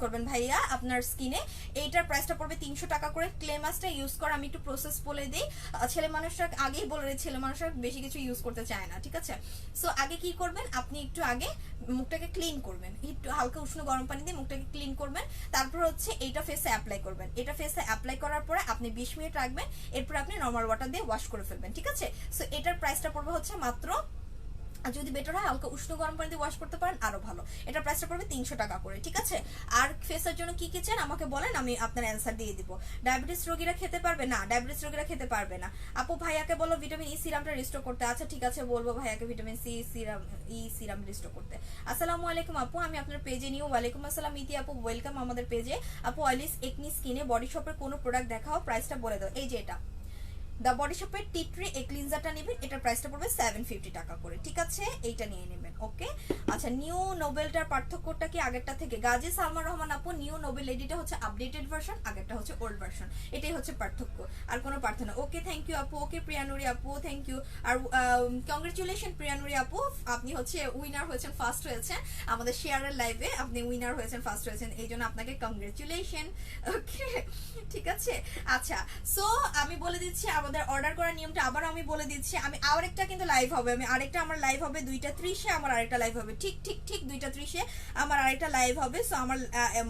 করবেন ভাইয়া আপনার স্কিনে। এইটার প্রাইসটা পড়বে 300 টাকা করে। ক্লে মাস্কটা ইউজ করা আমি একটু প্রসেস বলে দিই, ছেলে মানুষরা আগেই বলে দিই, ছেলে মানুষরা বেশি কিছু ইউজ করতে চায় না, ঠিক আছে। সো আগে কি করবেন, আপনি একটু আগে মুখটাকে ক্লিন করবেন, একটু হালকা উষ্ণ গরম পানি দিয়ে মুখটাকে ক্লিন করবেন, তারপর হচ্ছে এইটা ফেসে অ্যাপ্লাই করবেন। এটা ফেসে অ্যাপ্লাই করার পরে আপনি 20 মিনিট রাখবেন, এরপর আপনি নর্মাল ওয়াটার দিয়ে ওয়াশ করে ফেলবেন, ঠিক আছে। সো এটার প্রাইসটা পড়বে হচ্ছে মাত্র আর যদি বেটার হয় হালকা উষ্ণ গরম পানি দিয়ে ওয়াশ করতে পারেন আরো ভালো। এটা প্রাইসটা পড়বে 300 টাকা করে, ঠিক আছে? আর ফেসের জন্য কি কি চান আমাকে বলেন, আমি আপনার অ্যান্সার দিয়ে দিব। ডায়াবেটিস রোগীরা খেতে পারবে না? ডায়াবেটিস রোগীরা খেতে পারবে না। আপু ভাইয়াকে বলো ভিটামিন ই সিরামটা রিস্টোর করতে। আচ্ছা ঠিক আছে, বলবো ভাইয়াকে ভিটামিন সিরাম রিস্টোর করতে। আসসালামু আলাইকুম আপু, আমি আপনার পেজে নিউ। ওয়ালাইকুম আসসালাম ইতি আপু, ওয়েলকাম আমাদের পেজে। আপু অয়েলিস একনি স্কিনে বডি শপের কোনো প্রোডাক্ট দেখাও, প্রাইসটা বলে দাও। এই যে এটা দ্য বডি শপের টি ট্রি এ ক্লিনজারটা নেবেন, এটার প্রাইসটা পড়বে 750 টাকা করে, ঠিক আছে? এইটা নিয়ে নেবেন, ওকে? আচ্ছা নিউ নোবেলটার পার্থক্যটা কি আগেরটা থেকে? গাজী সালমান রহমান আপু, নিউ নোবেল এডিটা হচ্ছে আপডেটেড ভার্সন, আগেরটা হচ্ছে ওল্ড ভার্সন, এটাই হচ্ছে পার্থক্য, আর কোনো পার্থক্য না। ওকে থ্যাংক ইউ আপু। ওকে প্রিয়ানুরি আপু থ্যাংক ইউ। আর কংগ্রেচুলেশন প্রিয়ানুরি আপু, আপনি হচ্ছে উইনার হয়েছেন, ফার্স্ট হয়েছেন আমাদের শেয়ারের লাইভে, আপনি উইনার হয়েছেন, ফার্স্ট হয়েছেন, এই জন্য আপনাকে কংগ্রেচুলেশন, ওকে? ঠিক আছে। আচ্ছা সো আমি বলে দিচ্ছি আমাদের অর্ডার করার নিয়মটা আবার আমি বলে দিচ্ছি। আমি আরেকটা কিন্তু লাইভ হবে, আমার লাইভ হবে 2:30-এ, আমার আরেকটা লাইভ হবে ঠিক 2:30-এ আমার আরেকটা লাইভ হবে। সো আমার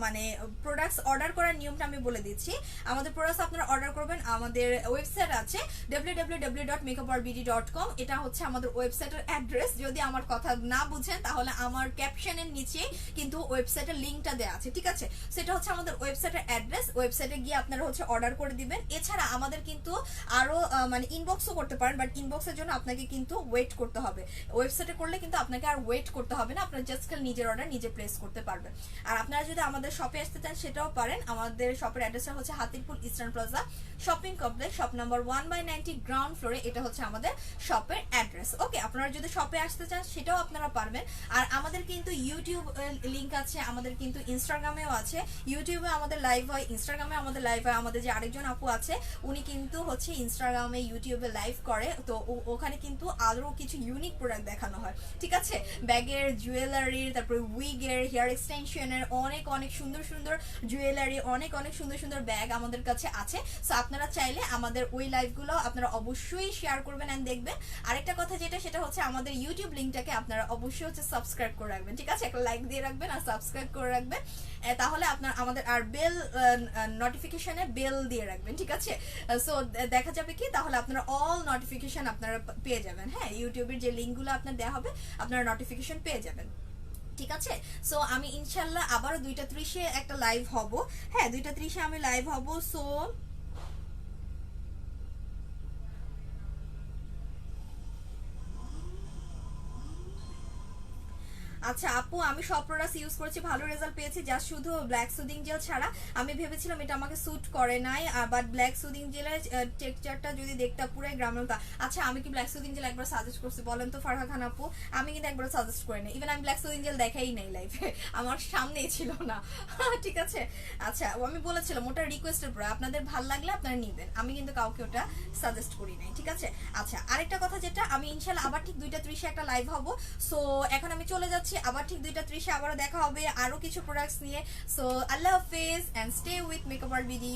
মানে প্রোডাক্টস অর্ডার করার নিয়মটা আমি বলে দিচ্ছি। আমাদের প্রোডাক্টস আপনারা অর্ডার করবেন, আমাদের ওয়েবসাইট আছে www.makeuparbd.com, এটা হচ্ছে আমাদের ওয়েবসাইটের অ্যাড্রেস। যদি আমার কথা না বুঝেন তাহলে আমার ক্যাপশনের নিচে কিন্তু ওয়েবসাইটের লিংকটা দেওয়া আছে, ঠিক আছে? সেটা হচ্ছে আমাদের ওয়েবসাইটের অ্যাড্রেস, ওয়েবসাইটে গিয়ে আপনারা হচ্ছে অর্ডার করে দিবেন। এছাড়া আমাদের কিন্তু আরো মানে ইনবক্সও করতে পারেন, বাট ইনবক্সের জন্য আপনাকে কিন্তু ওয়েট করতে হবে। ওয়েবসাইটে করলে কিন্তু আপনাকে আর ওয়েট করতে হবে না, আপনার জাস্ট নিজের অর্ডার নিজে প্লেস করতে পারবেন। আর আপনারা যদি আমাদের শপে আসতে চান সেটাও পারেন। আমাদের শপের অ্যাড্রেসটা হচ্ছে Hatirpool eastern Plaza shopping complex, shop number 1/90 ground ফ্লোরে, এটা হচ্ছে আমাদের শপের অ্যাড্রেস, ওকে? আপনারা যদি শপে আসতে চান সেটাও আপনারা পারবেন। আর আমাদের কিন্তু ইউটিউব লিংক আছে, আমাদের কিন্তু ইনস্টাগ্রামেও আছে। ইউটিউবে আমাদের লাইভ হয়, ইনস্টাগ্রামে আমাদের লাইভ হয়। আমাদের যে আরেকজন আপু আছে উনি কিন্তু হচ্ছে ইনস্টাগ্রামে ইউটিউবে লাইভ করে, তো ওখানে কিন্তু আরো কিছু ইউনিক প্রোডাক্ট দেখানো হয়, ঠিক আছে? ব্যাগের, জুয়েলারির, তারপরে উইগের, হেয়ার এক্সটেনশনের অনেক সুন্দর জুয়েলারি, অনেক সুন্দর ব্যাগ আমাদের কাছে আছে। সো আপনারা চাইলে আমাদের ওই লাইভগুলো আপনারা অবশ্যই শেয়ার করবেন এন্ড দেখবেন। আরেকটা কথা সেটা হচ্ছে আমাদের ইউটিউব লিংকটাকে আপনারা অবশ্যই হচ্ছে সাবস্ক্রাইব করে রাখবেন, ঠিক আছে? একটা লাইক দিয়ে রাখবেন আর সাবস্ক্রাইব করে রাখবেন, তাহলে আপনার আমাদের আর বেল নোটিফিকেশনে বেল দিয়ে রাখবেন, ঠিক আছে? সো দেখা যাবে কি তাহলে আপনারা অল নোটিফিকেশন আপনারা পেয়ে যাবেন। হ্যাঁ, ইউটিউবের যে লিংকগুলো আপনার দেওয়া হবে আপনারা নোটিফিকেশন পেয়ে যাবেন, ঠিক আছে? সো আমি ইনশাল্লাহ আবারও 2:30-এ একটা লাইভ হব। হ্যাঁ 2:30-এ আমি লাইভ হব। সো আচ্ছা আপু, আমি সব প্রোডাক্টস ইউজ করেছি, ভালো রেজাল্ট পেয়েছি, যা শুধু ব্ল্যাক সুদিং জেল ছাড়া। আমি ভেবেছিলাম এটা আমাকে স্যুট করে নাই, বাট ব্ল্যাক সুদিং জেলের টেক্সচারটা যদি দেখতে পুরো গ্রামের। আচ্ছা আমি কি ব্ল্যাক সুদিং জেল একবার সাজেস্ট করছি বলেন তো ফারহা খান আপু? আমি কিন্তু একবার সাজেস্ট করি না, ইভেন আমি ব্ল্যাক সুদিং জেল দেখাই নাই লাইফে, আমার সামনেই ছিল না, ঠিক আছে? আচ্ছা আমি বলেছিলাম ওটা রিকোয়েস্টের পরে, আপনাদের ভাল লাগলে আপনারা নিবেন, আমি কিন্তু কাউকে ওটা সাজেস্ট করি নাই, ঠিক আছে? আচ্ছা আরেকটা কথা আমি ইনশাল্লাহ আবার ঠিক 2:30-এ একটা লাইভ হব। সো এখন আমি চলে যাচ্ছি, আবার ঠিক 2:30-এ আবারও দেখা হবে আরো কিছু প্রোডাক্টস নিয়ে। সো আল্লাহ হাফেজ এন্ড স্টে উইথ মেকআপ আর বিডি।